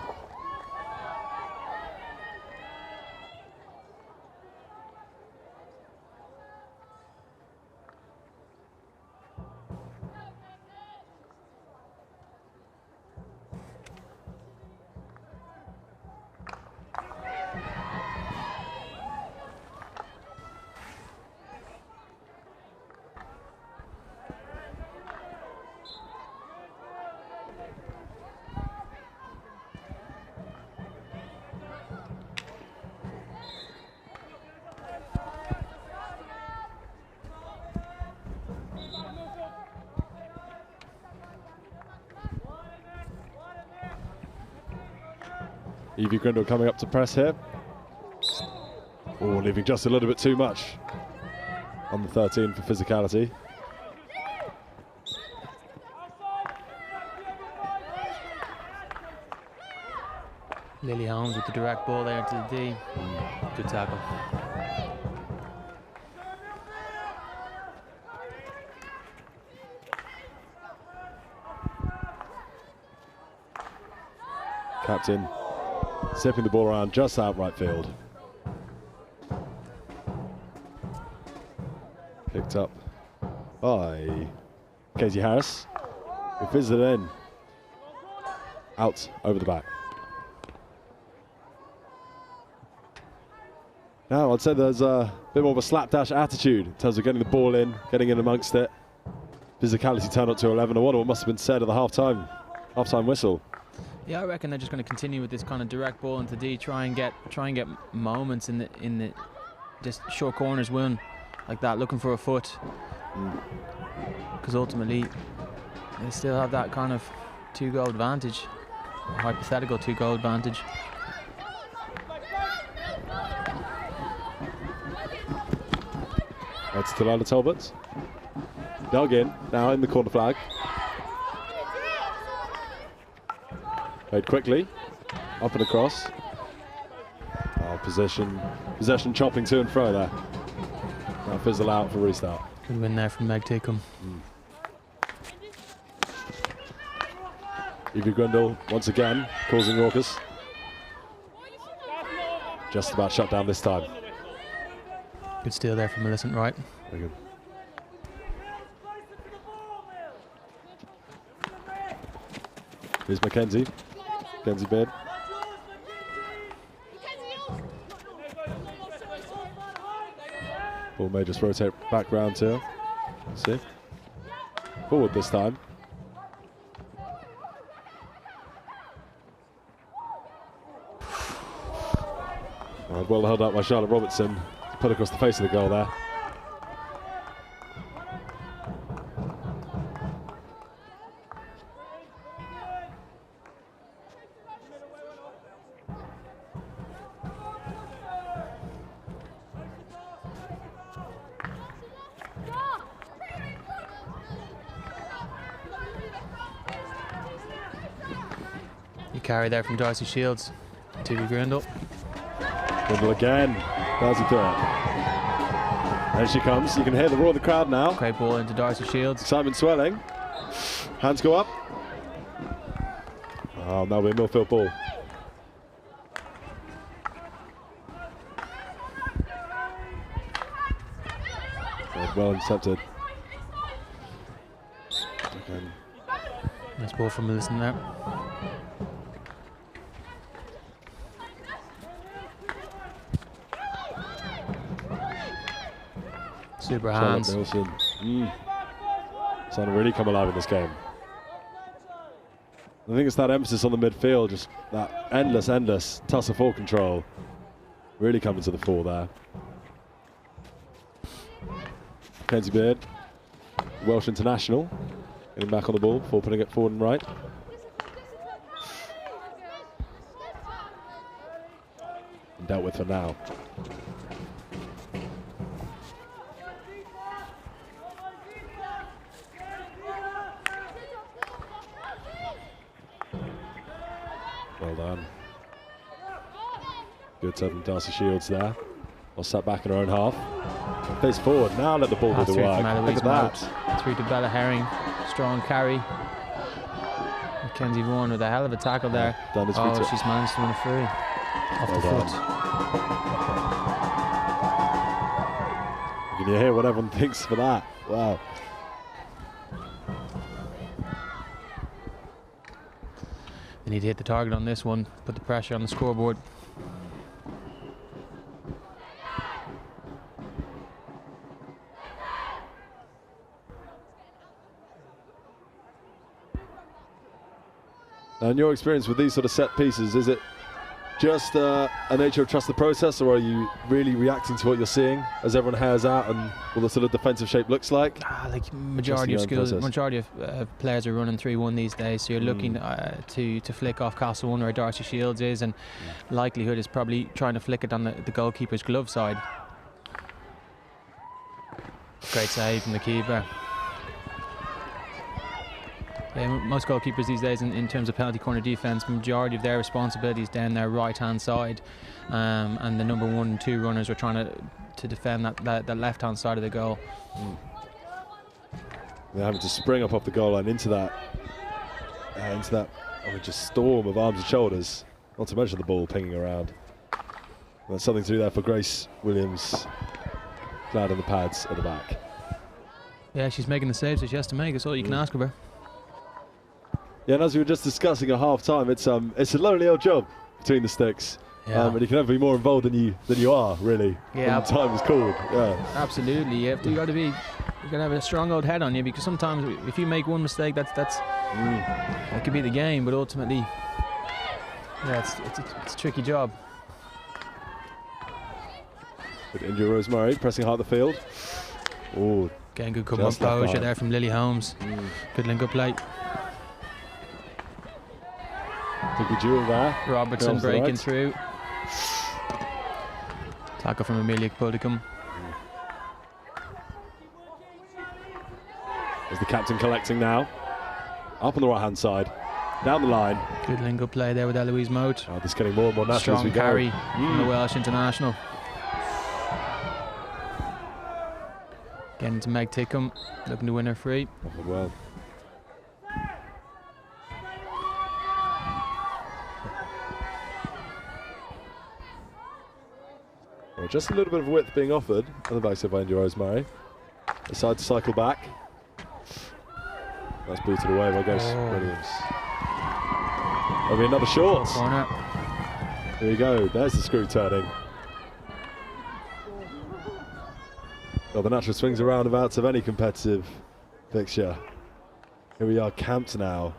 Evie Grindle coming up to press here. Oh, leaving just a little bit too much on the 13 for physicality. Lily Holmes with the direct ball there to the D. Good tackle. Captain zipping the ball around just out right field. Picked up by Casey Harris, who fizzed it in. Out over the back. Now I'd say there's a bit more of a slapdash attitude in terms of getting the ball in, getting in amongst it. Physicality turned up to 11. I wonder what must have been said at the half-time whistle. Yeah, I reckon they're just going to continue with this kind of direct ball into D, try and get moments in the just short corners win like that, looking for a foot. Because ultimately they still have that kind of 2-goal advantage, hypothetical 2-goal advantage. That's Talala Talbot. Dug in, now in the corner flag. Played quickly, up and across. Possession chopping to and fro there. Now fizzle out for restart. Good win there from Meg Tickham. Evie Grindle once again causing raucous. Just about shut down this time. Good steal there from Millicent Wright. Very good. Here's Mackenzie. Mackenzie Beard. Ball may just rotate back round to her. Let's see. Forward this time. Well held up by Charlotte Robertson. Put across the face of the goal there. You carry there from Darcy Shields. TV Grindle. Grindle again. Darcy through it. There she comes. You can hear the roar of the crowd now. Great ball into Darcy Shields. Excitement swelling. Hands go up. Oh, that'll be a Millfield ball. Well intercepted. Again. Nice ball from Millicent there. Super hands. Starting to really come alive in this game. I think it's that emphasis on the midfield, just that endless tussle-for control really coming to the fore there. Kenzie Beard, Welsh international, getting back on the ball before putting it forward and right. And dealt with for now. Well done. Good serve from Darcy Shields there. Or sat back in her own half. Face forward, now let the ball do the work. Look at that. Through to Bella Herring, strong carry. Mackenzie Vaughan with a hell of a tackle there. Oh, she's managed to win a free. Off the foot. Can you hear what everyone thinks for that? Wow. They need to hit the target on this one, put the pressure on the scoreboard. Now, in your experience with these sort of set pieces, is it just a nature of trust the process, or are you really reacting to what you're seeing as everyone hairs out and what the sort of defensive shape looks like? Like majority of players are running 3-1 these days, so you're looking to flick off Castle One where Darcy Shields is, and likelihood is probably trying to flick it on the goalkeeper's glove side. Great save from the keeper. Yeah, most goalkeepers these days in terms of penalty corner defence, majority of their responsibilities down their right hand side, and the number 1 and 2 runners are trying to defend that left hand side of the goal. They're having to spring up off the goal line into that I mean, just storm of arms and shoulders, not to mention the ball pinging around. There's something to do there for Grace Williams. Glad in the pads at the back. Yeah, she's making the saves that she has to make. That's all you can ask of her. Yeah, and as we were just discussing at half-time, it's a lonely old job between the sticks. Yeah. And you can never be more involved than you are, really. Yeah. When the time is called. Yeah. Absolutely. You got to have a strong old head on you, because sometimes if you make one mistake, that could be the game. But ultimately, yeah, it's a tricky job. Good injury, Rosemary pressing hard the field. Oh, getting good composure there from Lily Holmes. Good link up play. Took a duel there. Robertson breaking through. Tackle from Amelia Puldicum. As the captain collecting now. Up on the right hand side. Down the line. Good link up play there with Eloise Moat. Oh, this is getting more and more natural as we strong go. carry from the Welsh international. Getting to Meg Tickham, looking to win her free. Offered well. Well, just a little bit of width being offered on the backside by India Rosemary. Decide to cycle back. That's booted away by Grace Williams. There'll be another short. Corner. There you go. There's the screw turning. Well, the natural swings and roundabouts of any competitive fixture. Here we are camped now.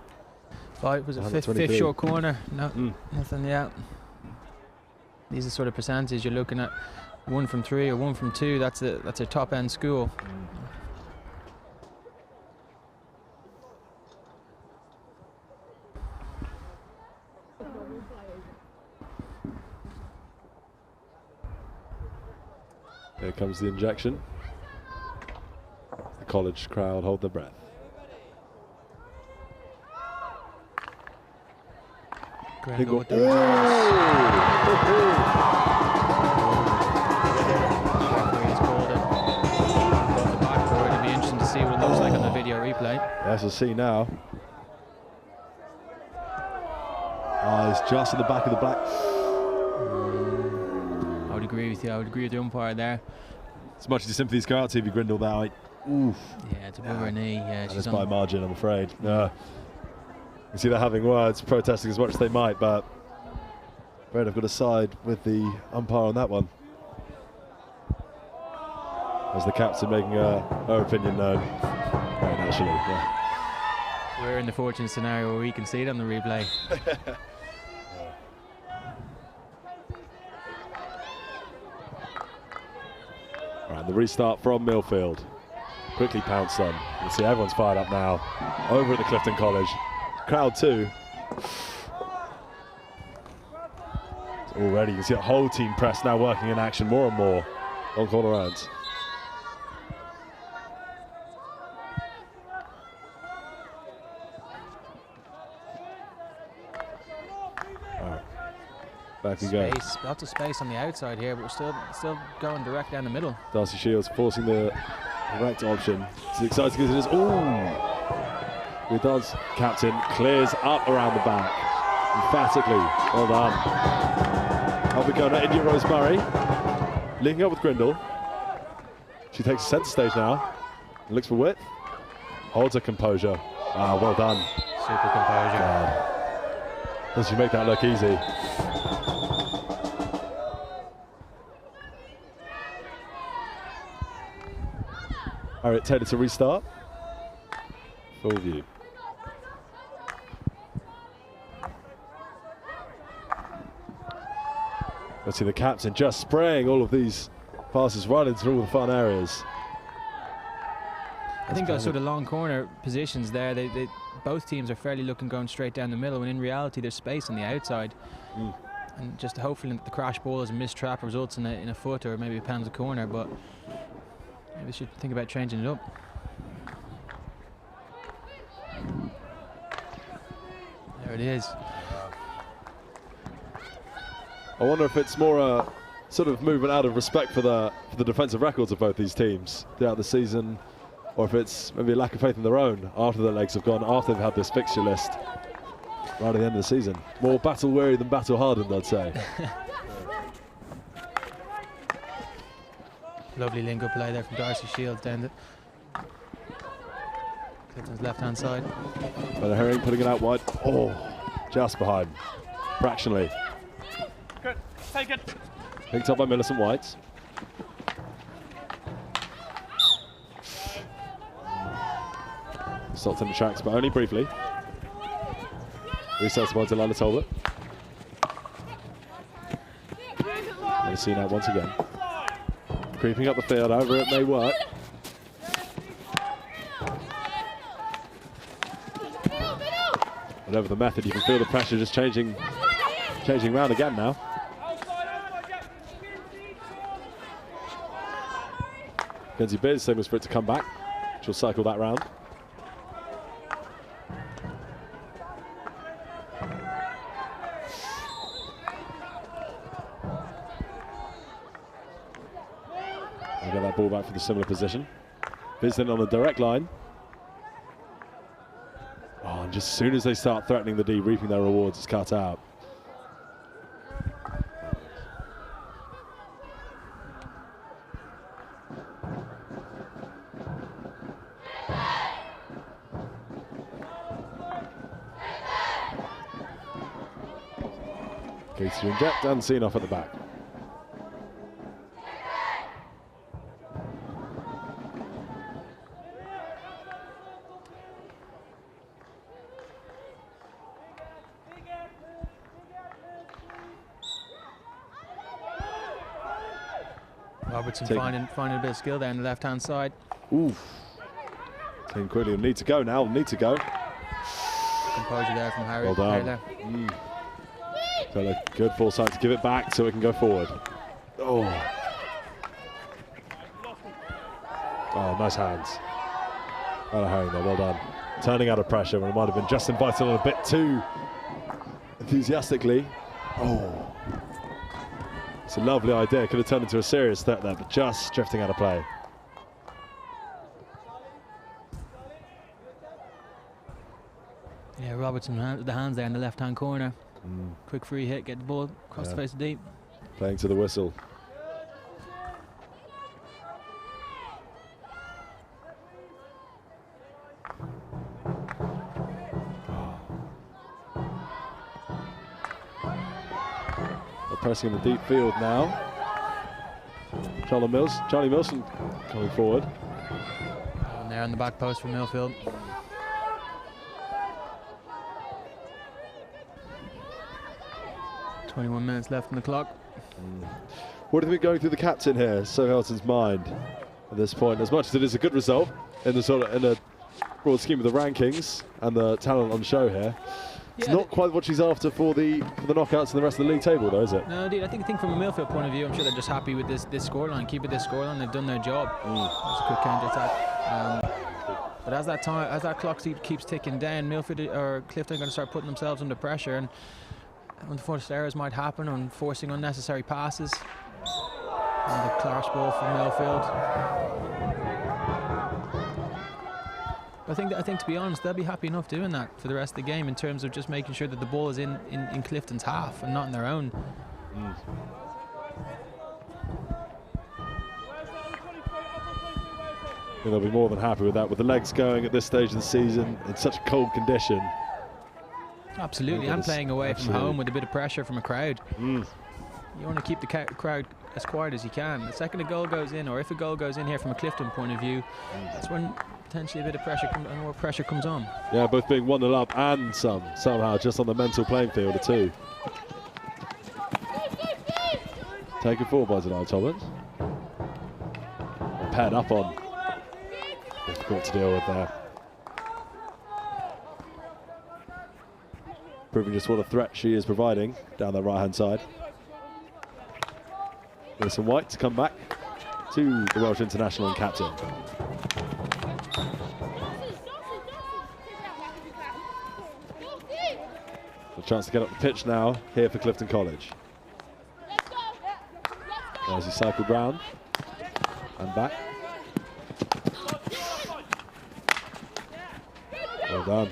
Was it fifth short corner? No, nothing yet. These are sort of percentages you're looking at. 1 from 3 or 1 from 2. That's a top end school. Here comes the injection. The college crowd hold their breath. It'll be interesting to see what it looks like on the video replay. Yes, we'll see now. Eyes just in the back of the black. I would agree with you. I would agree with the umpire there. As much as your sympathies go out to Evie Grindle that oof. Yeah, it's above her knee. Yeah, she's by margin, I'm afraid. You see they're having words, protesting as much as they might, but Brad have got to side with the umpire on that one. As the captain making her opinion known. Very naturally, yeah. We're in the fortunate scenario where we can see it on the replay. Right, the restart from Millfield. Quickly pounced on. You can see everyone's fired up now. Over at the Clifton College. Crowd too. Already you can see a whole team press now working in action more and more on corner rounds. Back we go. Lots of space on the outside here, but we're still going direct down the middle. Darcy Shields forcing the direct option. She's excited to get this. Ooh! It does. Captain clears up around the back. Emphatically. Well done. Up we go now. India Rosemary linking up with Grindle. She takes the centre stage now. Looks for width. Holds her composure. Ah, well done. Super composure. Does she make that look easy? Harriet Taylor to restart. Full view. Let's see the captain just spraying all of these passes right into all the fun areas. I think those sort of long corner positions there, both teams are fairly looking going straight down the middle, when in reality there's space on the outside. And just hopefully that the crash ball as a missed trap results in a foot or maybe a pounds a corner, but maybe they should think about changing it up. There it is. I wonder if it's more a sort of movement out of respect for the defensive records of both these teams throughout the season, or if it's maybe a lack of faith in their own after their legs have gone, after they've had this fixture list. Right at the end of the season. More battle-weary than battle-hardened, I'd say. Lovely link-up play there from Darcy Shields down the Clifton's left-hand side. But Herring putting it out wide. Oh, just behind. Fractionally. Good. Take it. Picked up by Millicent White. Stopped in the tracks, but only briefly. Resets by Delilah Talbot. We'll see now once again. Creeping up the field, however it may work. Whatever the method, you can feel the pressure just changing round again now. Kenzie Biz signals for it to come back. She'll cycle that round. Get that ball back for the similar position. Biz then on the direct line. Oh, and just as soon as they start threatening the D, reaping their rewards, it's cut out. Gates to inject and seen off at the back. Robertson finding a bit of skill there on the left-hand side. Oof. Team Quilliam need to go now, need to go. Composure there from Harry. Well done. Got a good foresight to give it back so it can go forward. Oh. Oh, nice hands. Ella Herring there, well done. Turning out of pressure when it might have been just invited on a bit too enthusiastically. Oh. It's a lovely idea. Could have turned into a serious threat there, but just drifting out of play. Yeah, Robertson with the hands there in the left-hand corner. Quick free hit, get the ball across the face of deep. Playing to the whistle. Pressing in the deep field now. Charlie Milson coming forward. And there on the back post from Millfield. .21 minutes left on the clock. What do you think going through the captain here, Sir Hilton's mind at this point? As much as it is a good result in the broad scheme of the rankings and the talent on show here, it's not quite what she's after for the knockouts and the rest of the league table, though, is it? No, indeed. I think from a Millfield point of view, I'm sure they're just happy with this scoreline. Keep it this scoreline. They've done their job. It's a quick counter attack. But as that clock keeps ticking down, Millfield or Clifton are going to start putting themselves under pressure, and unfortunate errors might happen on forcing unnecessary passes. And the clash ball from Millfield. I think to be honest, they'll be happy enough doing that for the rest of the game in terms of just making sure that the ball is in Clifton's half and not in their own. They'll be more than happy with that, with the legs going at this stage of the season in such a cold condition. Absolutely, and playing away from home with a bit of pressure from a crowd. You want to keep the crowd as quiet as you can. The second a goal goes in, or if a goal goes in here from a Clifton point of view, that's when potentially a bit of pressure and more pressure comes on. Yeah, both being 1-0 up and somehow just on the mental playing field of two. Taken forward by Delilah Talbot. Paired up on. Difficult to deal with there. Proving just what a threat she is providing down the right-hand side. Wilson White to come back to the Welsh international and captain. A chance to get up the pitch now here for Clifton College. As he cycled round and back. Well done.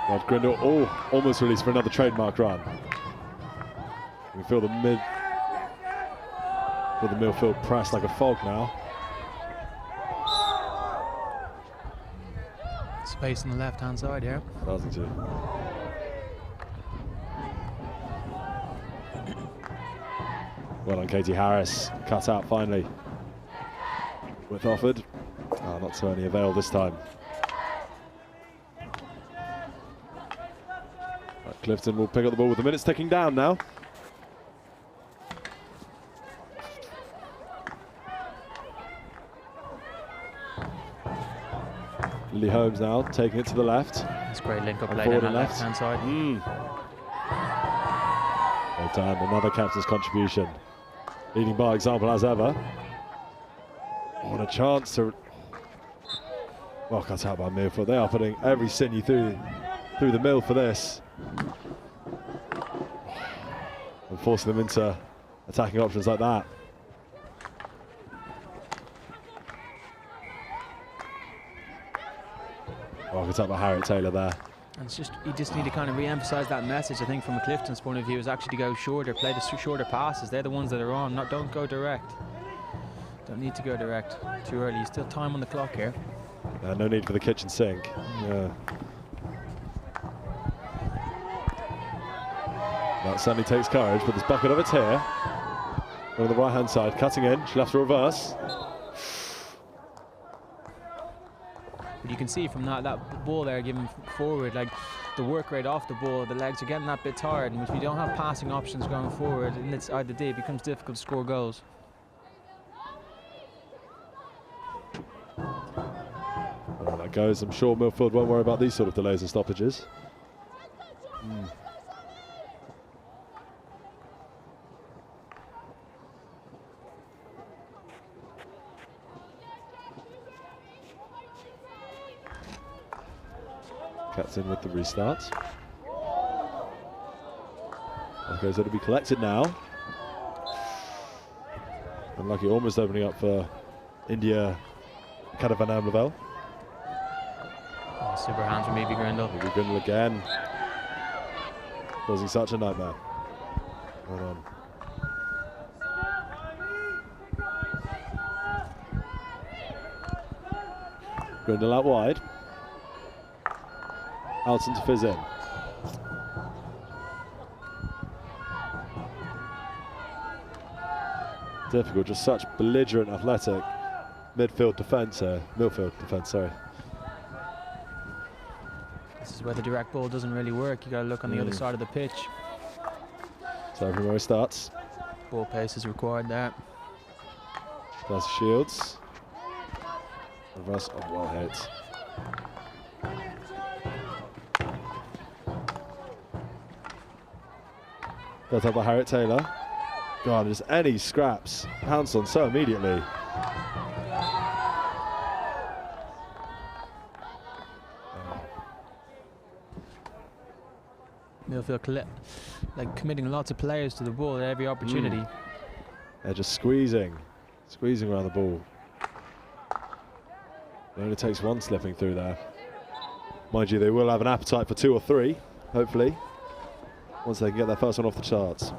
Well, Grindle almost released for another trademark run. You can feel the Millfield press like a fog now. Space on the left-hand side here. Doesn't it? Well on Katie Harris, cut out finally. Width offered. Oh, not to any avail this time. Right, Clifton will pick up the ball with the minutes ticking down now. Lily Holmes now taking it to the left. That's great link-up play Forward down and that left-hand side. Well done, another captain's contribution. Leading by example as ever. What a chance to... Well, cut out by Millfield. They are putting every sinew through the mill for this. And forcing them into attacking options like that. Oh, cut out by Harriet Taylor there. And it's just, you just need to kind of re-emphasise that message, I think, from a Clifton's point of view, is actually to go shorter, play the shorter passes. They're the ones that are on. Don't go direct. Don't need to go direct too early. Still time on the clock here. No need for the kitchen sink. Yeah. That certainly takes courage, but there's bucket of it here. On the right-hand side, cutting in. She'll have to reverse. But you can see from that ball there given forward, like the work rate off the ball, the legs are getting that bit tired, and if you don't have passing options going forward, and it's either day, it becomes difficult to score goals. Well, that goes. I'm sure Millfield won't worry about these sort of delays and stoppages. Cats in with the restart. Okay, so it'll be collected now. Unlucky, almost opening up for India Cadavan Lavelle. Oh, super hands from Evie Grindle. Evie Grindle again. Causing such a nightmare. Hold on. Grindle out wide. Alton to fizz in. Difficult, just such belligerent, athletic Millfield defence, sorry. This is where the direct ball doesn't really work. You got to look on the other side of the pitch. So everywhere starts. Ball pace is required there. That's Shields. Reverse, oh, well hit. Got up by Harriet Taylor. God, just any scraps. Pounce on so immediately. Millfield like committing lots of players to the ball at every opportunity. They're just squeezing around the ball. It only takes one slipping through there. Mind you, they will have an appetite for 2 or 3, hopefully, once they can get their first one off the charts.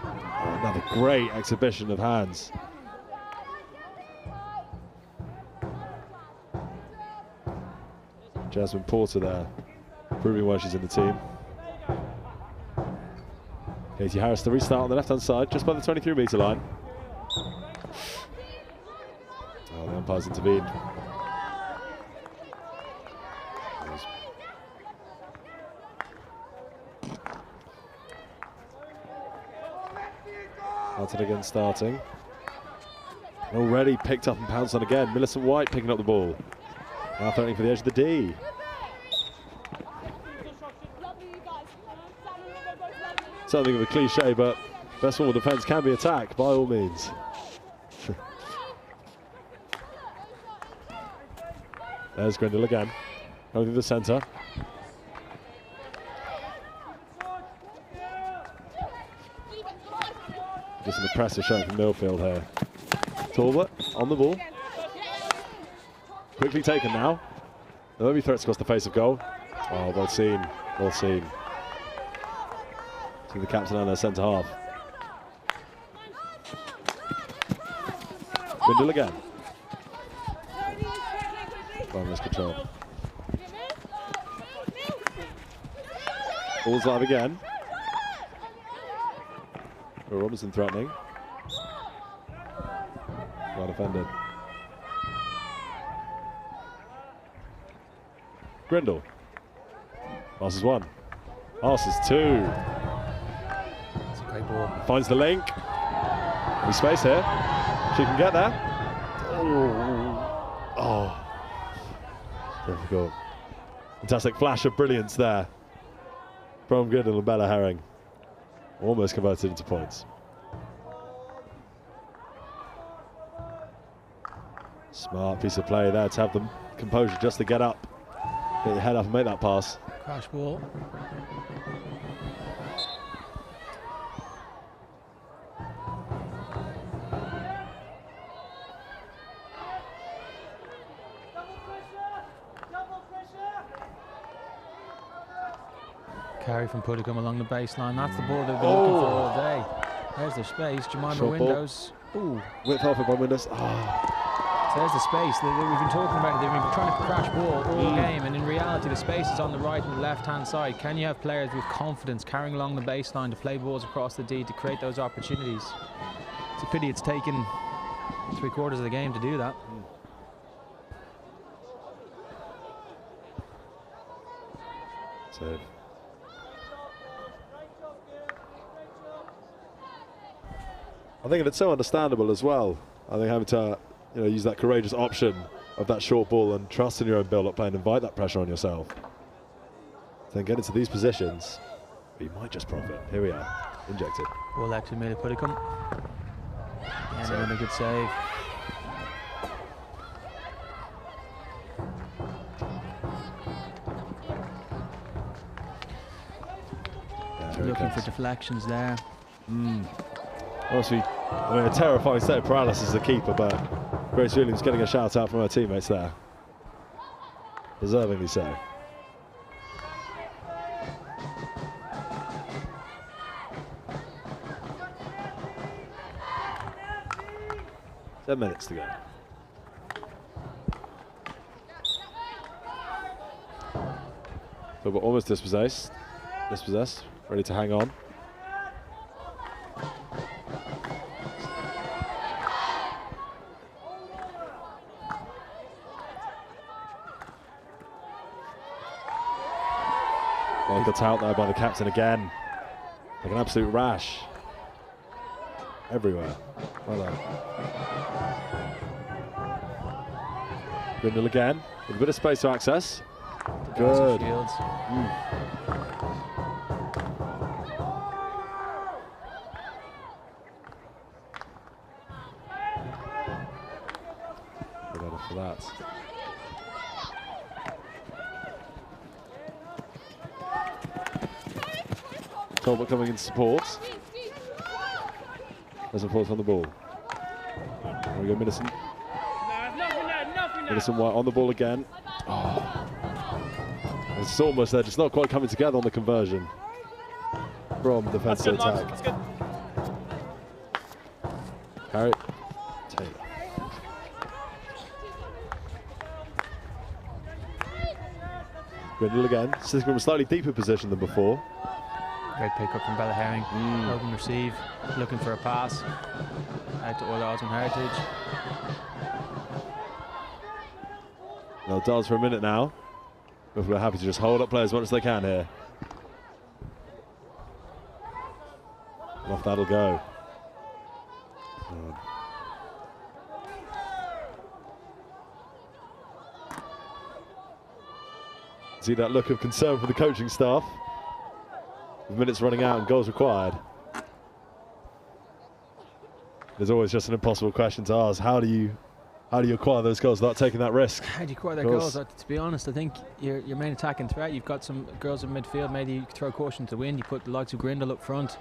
Oh, another great exhibition of hands. Jasmine Porter there, proving why she's in the team. Katie Harris to restart on the left-hand side, just by the 23-metre line. Oh, the umpire's intervened. Alton again starting. Already picked up and pounced on again. Millicent White picking up the ball. Now threatening for the edge of the D. Something of a cliche, but best forward defence can be attacked by all means. There's Grindle again, going through the centre. Just an impressive showing from Millfield here. Talbot on the ball. Quickly taken now. There won't be threats across the face of goal. Oh, well seen. Well seen. See the captain and their centre half. Grindle again. Fine, risk control. Ball's live again. Robinson threatening. Well defended. Grindle. Passes one. Passes two. It's a great ball. Finds the link. Any space here. She can get there. Oh. Difficult. Fantastic flash of brilliance there from Grindle and Bella Herring. Almost converted into points. Smart piece of play there to have the composure just to get up. Get your head up and make that pass. Crash ball. Carry from Puddicombe along the baseline. That's the ball they've been looking for all day. There's their space. Jemima Windows. Ooh. Width off of Windows. Oh. So there's the space. We've been talking about it. They've been trying to crash ball all game, and in reality, the space is on the right and the left-hand side. Can you have players with confidence carrying along the baseline to play balls across the D to create those opportunities? It's a pity it's taken 3/4 of the game to do that. Save. I think it's so understandable as well. I think having to use that courageous option of that short ball and trust in your own build-up play and invite that pressure on yourself. Then get into these positions, you might just profit. Here we are, injected. Ball actually made a Puddicombe. And another good save. Yeah, looking for deflections there. Obviously, a terrifying state of paralysis as a keeper, but Grace Williams getting a shout out from her teammates there. Deservingly so. Ten minutes to go. So we're almost dispossessed, ready to hang on. Well, got out there by the captain again. Like an absolute rash. Everywhere. Well done. Grindle again, with a bit of space to access. Good. Fields. Good order for that. Talbot coming in support. There's a fourth on the ball. There we go, Middleton. Middleton White on the ball again. Oh. It's almost there, just not quite coming together on the conversion from defence to attack. That's good. Carry. Taylor. Grindle again, sitting from a slightly deeper position than before. Great pick up from Bella Herring. Open receive, looking for a pass. Out to All Osmond Heritage. Well, Dodds for a minute now. Liverpool are happy to just hold up players as much as they can here. And off that'll go. See that look of concern from the coaching staff. With minutes running out and goals required. There's always just an impossible question to ask. How do you acquire those goals without taking that risk? How do you acquire their goals? To be honest, I think your main attacking threat, you've got some girls in midfield, maybe you throw caution to the wind, you put the likes of Grindle up front,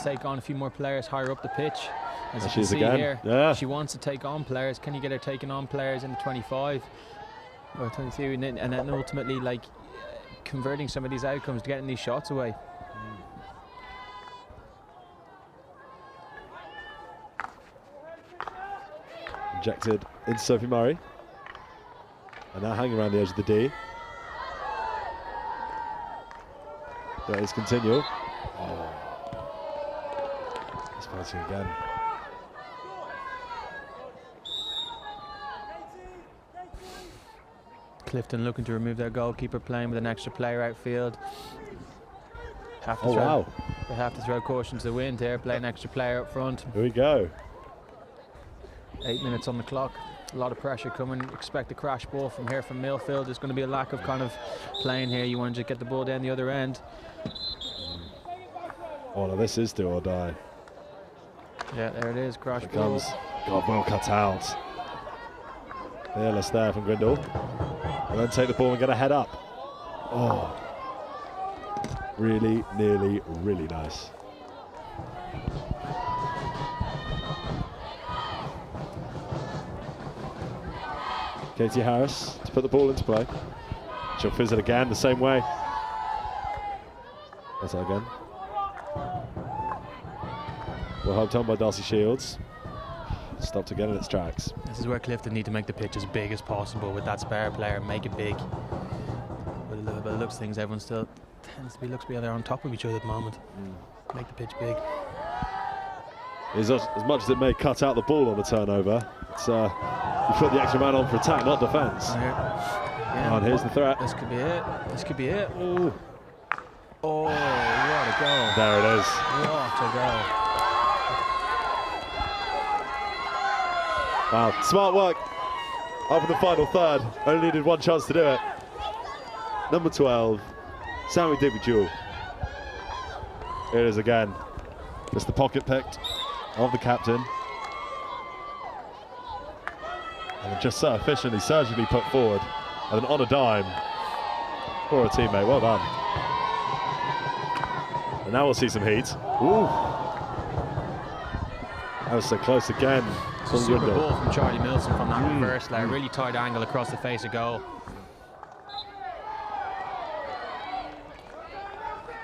take on a few more players higher up the pitch. As you can see here, she wants to take on players. Can you get her taking on players in the 25? Or 23, and then ultimately like converting some of these outcomes to getting these shots away. Injected into Sophie Murray. And now hanging around the edge of the D. That is continual. Oh. It's bouncing again. Clifton looking to remove their goalkeeper, playing with an extra player outfield. Wow. They have to throw caution to the wind here, play an extra player up front. Here we go. 8 minutes on the clock. A lot of pressure coming. Expect a crash ball from here from Millfield. There's going to be a lack of kind of playing here. You want to get the ball down the other end. Oh no, this is do or die. Yeah, there it is. Crash It ball. comes. God, well cut out. Fearless there from Grindle. And then take the ball and get a head up. Oh. Really, nearly, really nice. Katie Harris to put the ball into play. She'll fizz it again the same way. That's that again. Well helped on by Darcy Shields. Stopped again in its tracks. This is where Clifton need to make the pitch as big as possible with that spare player, make it big. With a little bit of looks things, everyone still tends to be they're on top of each other at the moment. Make the pitch big. As much as it may cut out the ball on the turnover, it's you put the extra man on for attack, not defence. Yeah. And here's the threat. This could be it. This could be it. Ooh. Oh, what a goal. There it is. What a goal. Wow, smart work up in the final third. Only needed one chance to do it. Number 12, Sammy Digby-Jewell. Here it is again. Just the pocket picked of the captain. And just so efficiently, surgically put forward. And then on a dime for a teammate. Well done. And now we'll see some heat. Ooh. That was so close again. Super ball from Charlie Milson from that reverse layer. Really tight angle across the face of goal.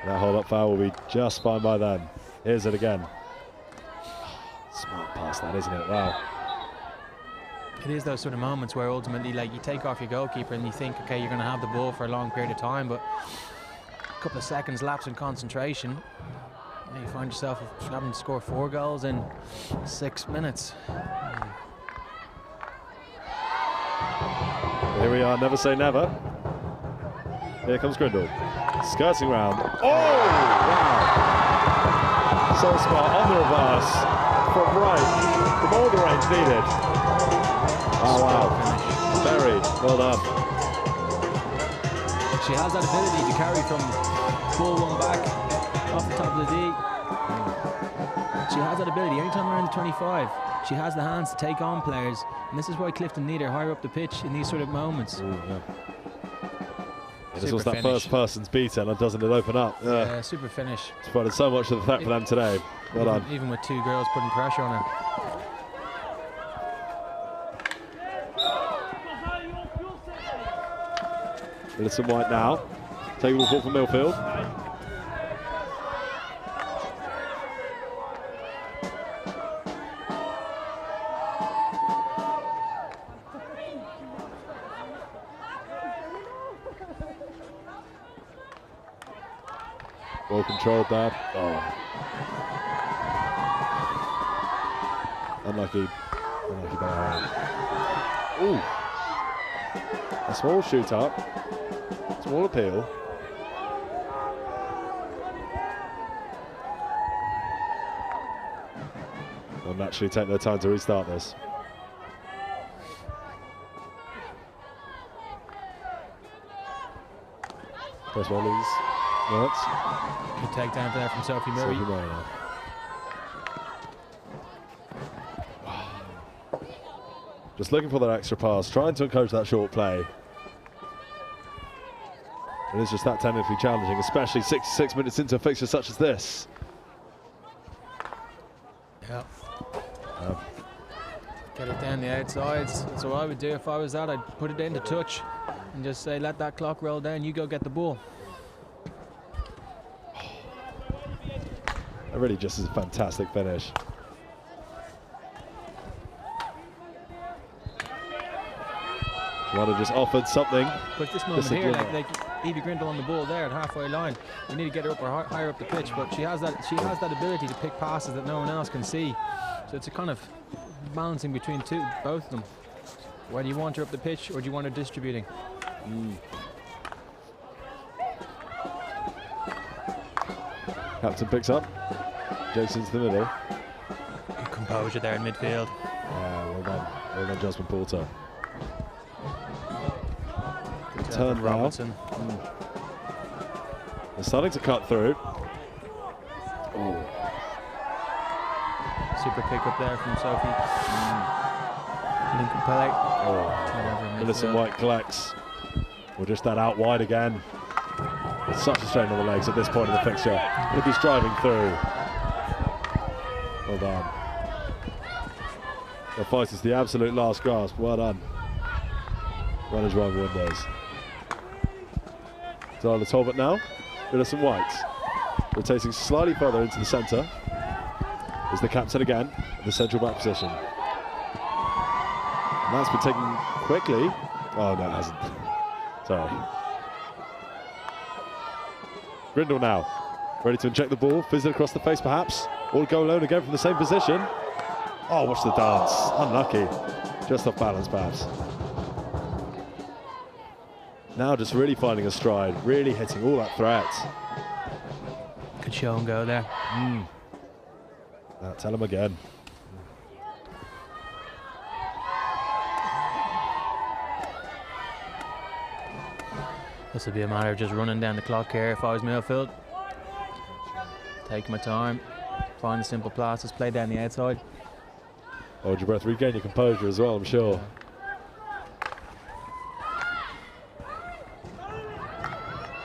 That hold-up foul will be just fine by then. Here's it again. Smart pass that, isn't it? Wow. It is those sort of moments where ultimately, like, you take off your goalkeeper and you think, okay, you're going to have the ball for a long period of time, but a couple of seconds lapse in concentration, and you find yourself having to score 4 goals in 6 minutes. Here we are, never say never. Here comes Grindle. Skirting round. Oh, wow. So smart on the reverse. From right, from all the range needed. Oh, wow. Buried. Well done. She has that ability to carry from ball one back off the top of the D. She has that ability. Anytime around the 25, she has the hands to take on players. And this is why Clifton need her higher up the pitch in these sort of moments. Ooh, yeah. This was that first person's beaten, and doesn't it open up? Yeah, super finish. It's provided so much of the threat for them today. Well done. Even with 2 girls putting pressure on her. Millicent White now. Taking the ball from Millfield. Well controlled there. Oh. Unlucky by Ooh. A small shootout. Small appeal. They'll naturally take their time to restart this. First one is works. Good takedown there from Sophie Murray. Sophie Murray now. Just looking for that extra pass, trying to encourage that short play. It is just that technically challenging, especially 66 minutes into a fixture such as this. Yeah. Get it down the outsides. That's what I would do if I was that. I'd put it into touch and just say, let that clock roll down, you go get the ball. That really just is a fantastic finish. Joanna just offered something. But this moment here, like Evie Grindle on the ball there at halfway line, we need to get her up or higher up the pitch. But she has that ability to pick passes that no one else can see. So it's a kind of balancing between both of them. Where do you want her up the pitch, or do you want her distributing? Captain picks up. Jason's the middle. Good composure there in midfield. Yeah, well done. Well done, Jasmine Porter. Turn Robinson. They're starting to cut through. Super pick up there from Sophie. Lincoln Pele. Millicent White collects. Or just that out wide again. It's such a strain on the legs at this point in the fixture. Look who's driving through. Well done. The fight is the absolute last gasp. Well done. Runners run windows. Darla Talbot now. Millicent White. Rotating slightly further into the centre. Is the captain again in the central back position. And that's been taken quickly. Oh no, it hasn't. Sorry. Grindle now. Ready to inject the ball. Fizzed across the face perhaps. Or go alone again from the same position. Oh, watch the dance. Unlucky. Just off balance perhaps. Now just really finding a stride. Really hitting all that threat. Good show and go there. Now tell him again. This would be a matter of just running down the clock here if I was Millfield. Take my time, find the simple passes, play down the outside. Hold your breath, regain your composure as well, I'm sure.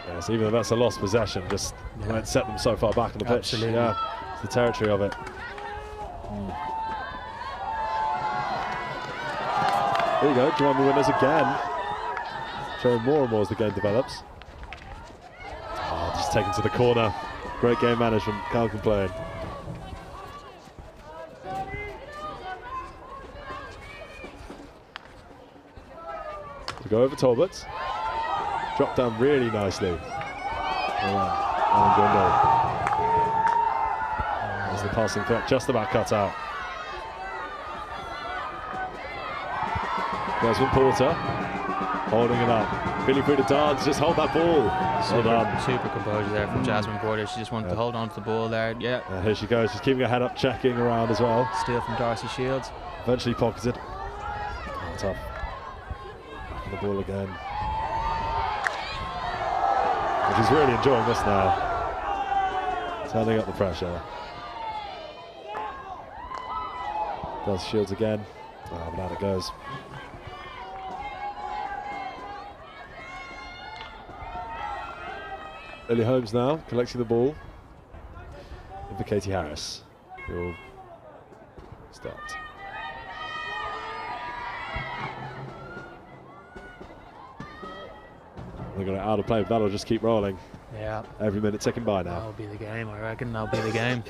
Yes, even though that's a lost possession, just won't set them so far back on the pitch. Absolutely. Yeah, it's the territory of it. There you go, Jemima winners again. Showing more and more as the game develops. Oh, just taken to the corner. Great game management, can't complain. To go over Talbot. Dropped down really nicely. Alan Grindle. There's the passing threat just about cut out. Desmond Porter. Holding it up. Feeling free to dance, just hold that ball. Super composure there from Jasmine Porter. She just wanted to hold on to the ball there. Yeah. Here she goes, she's keeping her head up, checking around as well. Steal from Darcy Shields. Eventually pocketed. Oh, tough. Back on the ball again. And she's really enjoying this now. Turning up the pressure. Darcy Shields again. Oh, but out it goes. Lily Holmes now collecting the ball. And for Katie Harris, who'll start. They're going to out of play, but that'll just keep rolling. Yeah. Every minute ticking by now. That'll be the game, I reckon. That'll be the game.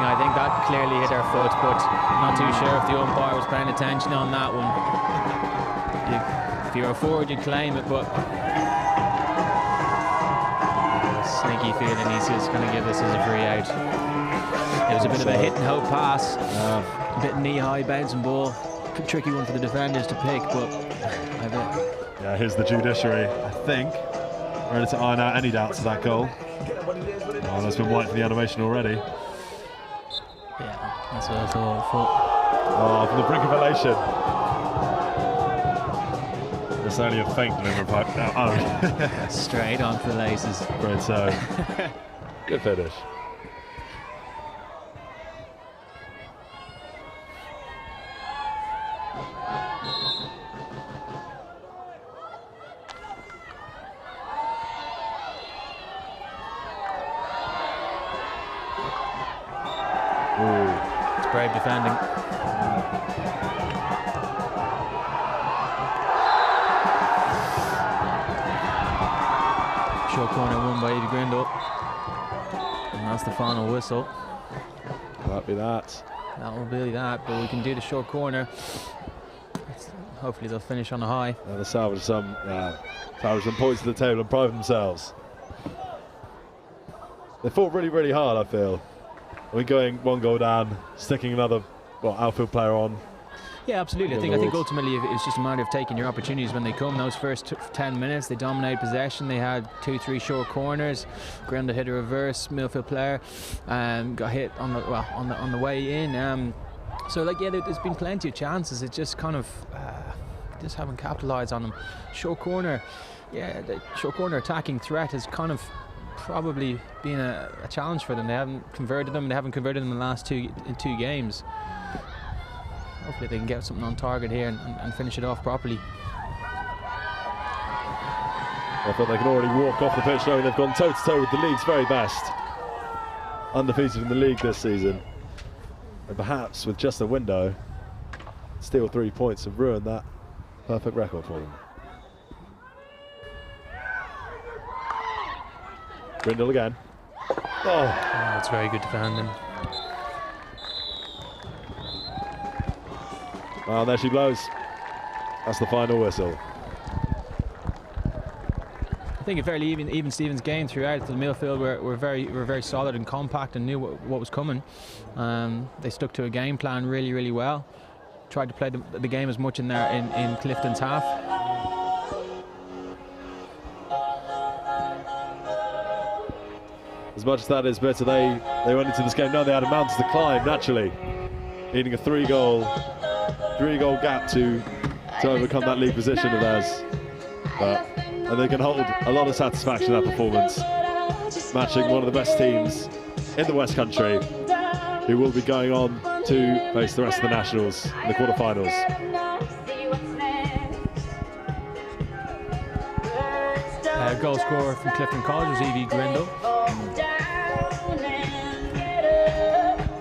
I think that clearly hit her foot, but I'm not too sure if the umpire was paying attention on that one. If you're a forward, you'd claim it, but sneaky feeling he's just going to give this as a free out. It was a bit of a hit and hope pass, a bit knee-high bouncing ball. Tricky one for the defenders to pick, but yeah, here's the judiciary, I think, ready to iron out any doubts of that goal. Oh, there's been white for the animation already. Yeah, that's what I thought. Oh, from the brink of elation. It's only a faint glimmer of hope. Oh. Straight on for the laces. Great so. Good finish. It's brave defending. Short corner won by Evie Grindle. And that's the final whistle. Might be that. That will be that, but we can do the short corner. Hopefully they'll finish on a high. They'll salvage some points to the table and prove themselves. They fought really, really hard, I feel. Going one goal down, sticking another outfield player on. Yeah, absolutely. I think ultimately it's just a matter of taking your opportunities when they come. Those first 10 minutes, they dominated possession. They had 2-3 short corners. Grindle hit a reverse, Millfield player got hit on the way in. So there's been plenty of chances. It just kind of just haven't capitalised on them. Short corner, the short corner attacking threat has kind of probably been a challenge for them. They haven't converted them. They haven't converted them in the last two games. Hopefully they can get something on target here and finish it off properly. I thought they can already walk off the pitch knowing they've gone toe-to-toe with the league's very best. Undefeated in the league this season. And perhaps with just a window, steal 3 points and ruin that perfect record for them. Grindle again. Oh, that's very good defending. Well, there she blows. That's the final whistle. I think a fairly even Stevens game throughout. The Millfield were very solid and compact and knew what was coming. They stuck to a game plan really, really well. Tried to play the game as much in Clifton's half. As much as that is better, they went into this game knowing they had a mountain to climb naturally, needing a three goal gap to overcome that league position of theirs. And they can hold a lot of satisfaction in that performance, matching one of the best teams in the West Country, who will be going on to face the rest of the Nationals in the quarterfinals. Goal scorer from Clifton College was Evie Grindle.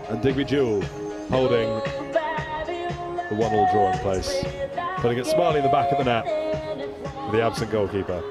And Digby Jewell holding the 1-1 draw in place, putting it smartly in the back of the net for the absent goalkeeper.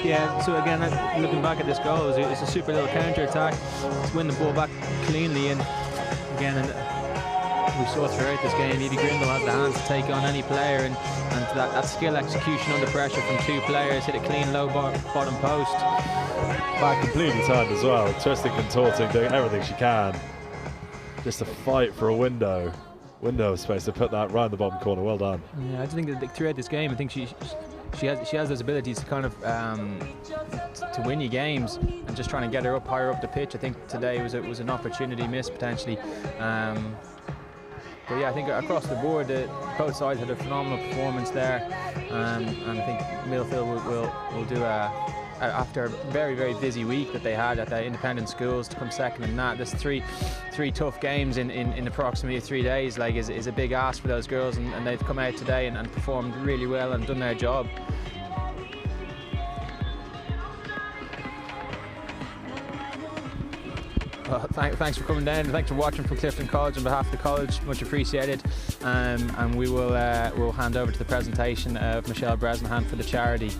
Yeah, so again, looking back at this goal, it's a super little counter-attack. It's win the ball back cleanly, and again, we saw throughout this game, Evie Grindle has the hands to take on any player, and that skill execution under pressure from two players, hit a clean low bottom post. Back completely turned as well, twisting, contorting, doing everything she can. Just to fight for a window of space to put that right in the bottom corner. Well done. Yeah, I just think that throughout this game, I think she has those abilities to kind of to win you games, and just trying to get her higher up the pitch. I think today was an opportunity missed potentially. But yeah, I think across the board, both sides had a phenomenal performance there, and I think Millfield will do after a very, very busy week that they had at the independent schools, to come second in that. There's three tough games in approximately 3 days, is a big ask for those girls, and they've come out today and performed really well and done their job. Well, thanks for coming down, and thanks for watching from Clifton College on behalf of the college. Much appreciated. And we will we'll hand over to the presentation of Michelle Bresnahan for the charity.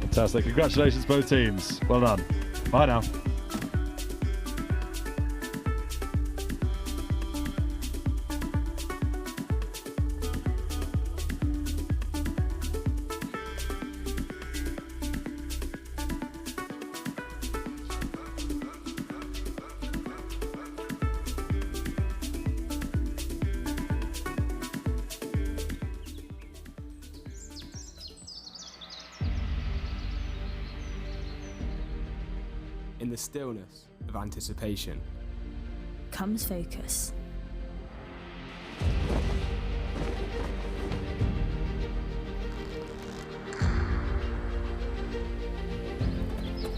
Fantastic. Congratulations, both teams. Well done. Bye now. In the stillness of anticipation comes focus.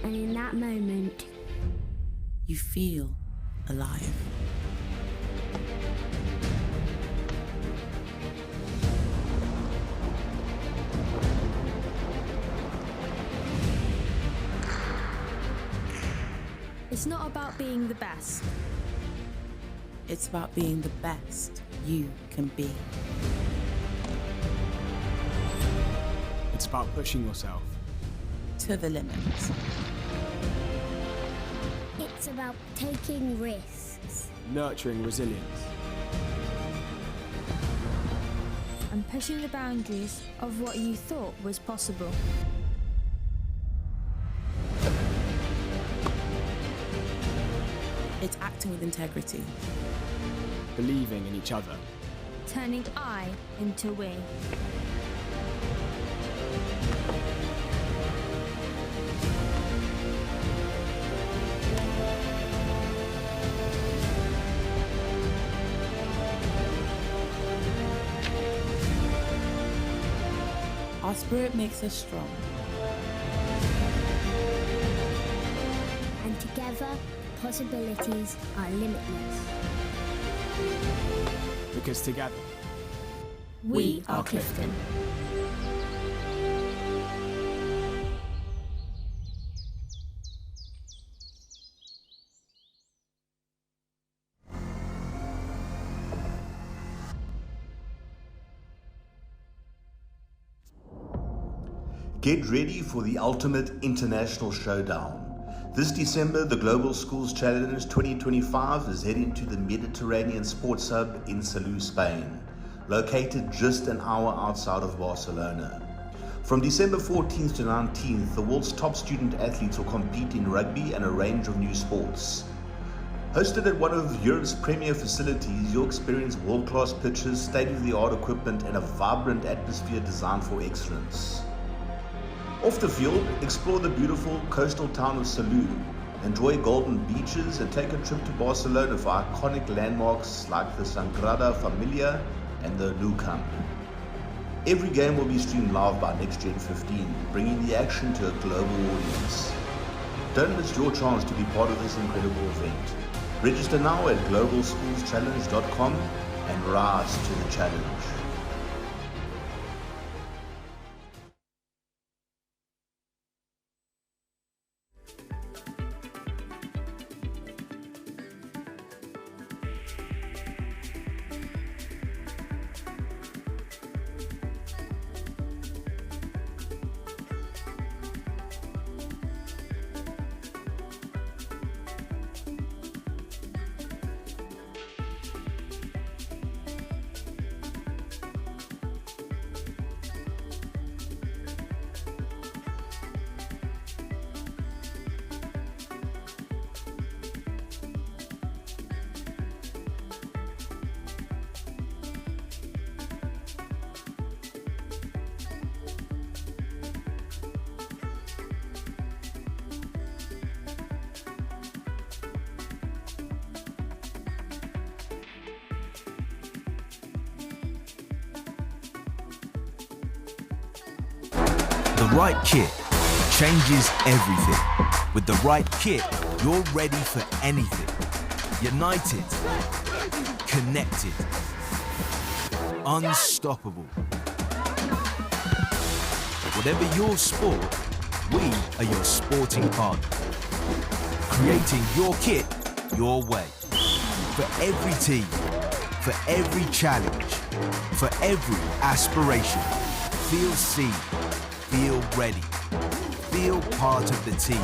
And in that moment, you feel alive. It's not about being the best. It's about being the best you can be. It's about pushing yourself To the limits. It's about taking risks. nurturing resilience. And pushing the boundaries of what you thought was possible. It's acting with integrity. Believing in each other. Turning I into we. Our spirit makes us strong. And together, possibilities are limitless. Because together, We are Clifton. Get ready for the ultimate international showdown. This December, the Global Schools Challenge 2025 is heading to the Mediterranean Sports Hub in Salou, Spain, located just an hour outside of Barcelona. From December 14th to 19th, the world's top student athletes will compete in rugby and a range of new sports. Hosted at one of Europe's premier facilities, you'll experience world-class pitches, state-of-the-art equipment, and a vibrant atmosphere designed for excellence. Off the field, explore the beautiful coastal town of Salou, enjoy golden beaches, and take a trip to Barcelona for iconic landmarks like the Sagrada Familia and the Nou Camp. Every game will be streamed live by NextGenXV, bringing the action to a global audience. Don't miss your chance to be part of this incredible event. Register now at globalschoolschallenge.com and rise to the challenge. The right kit changes everything. With the right kit, you're ready for anything. United, connected, unstoppable. Whatever your sport, we are your sporting partner. Creating your kit your way. For every team, for every challenge, for every aspiration. Feel seen. Feel ready. Feel part of the team.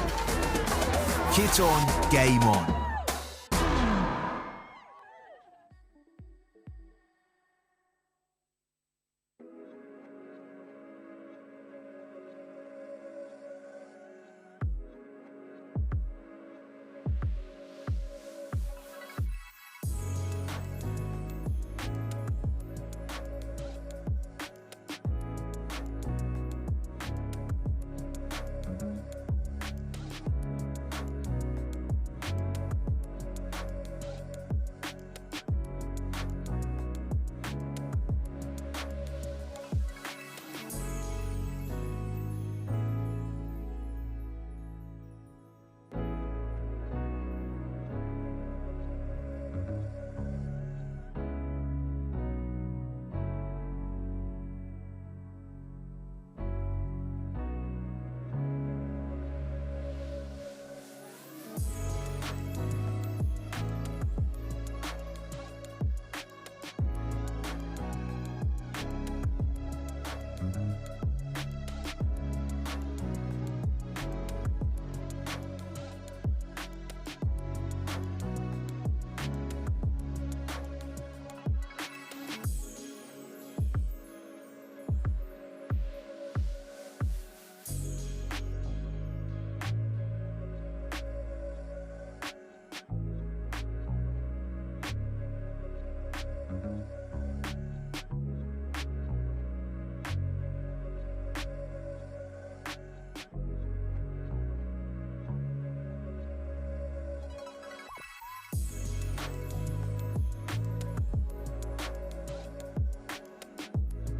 Kit on, game on.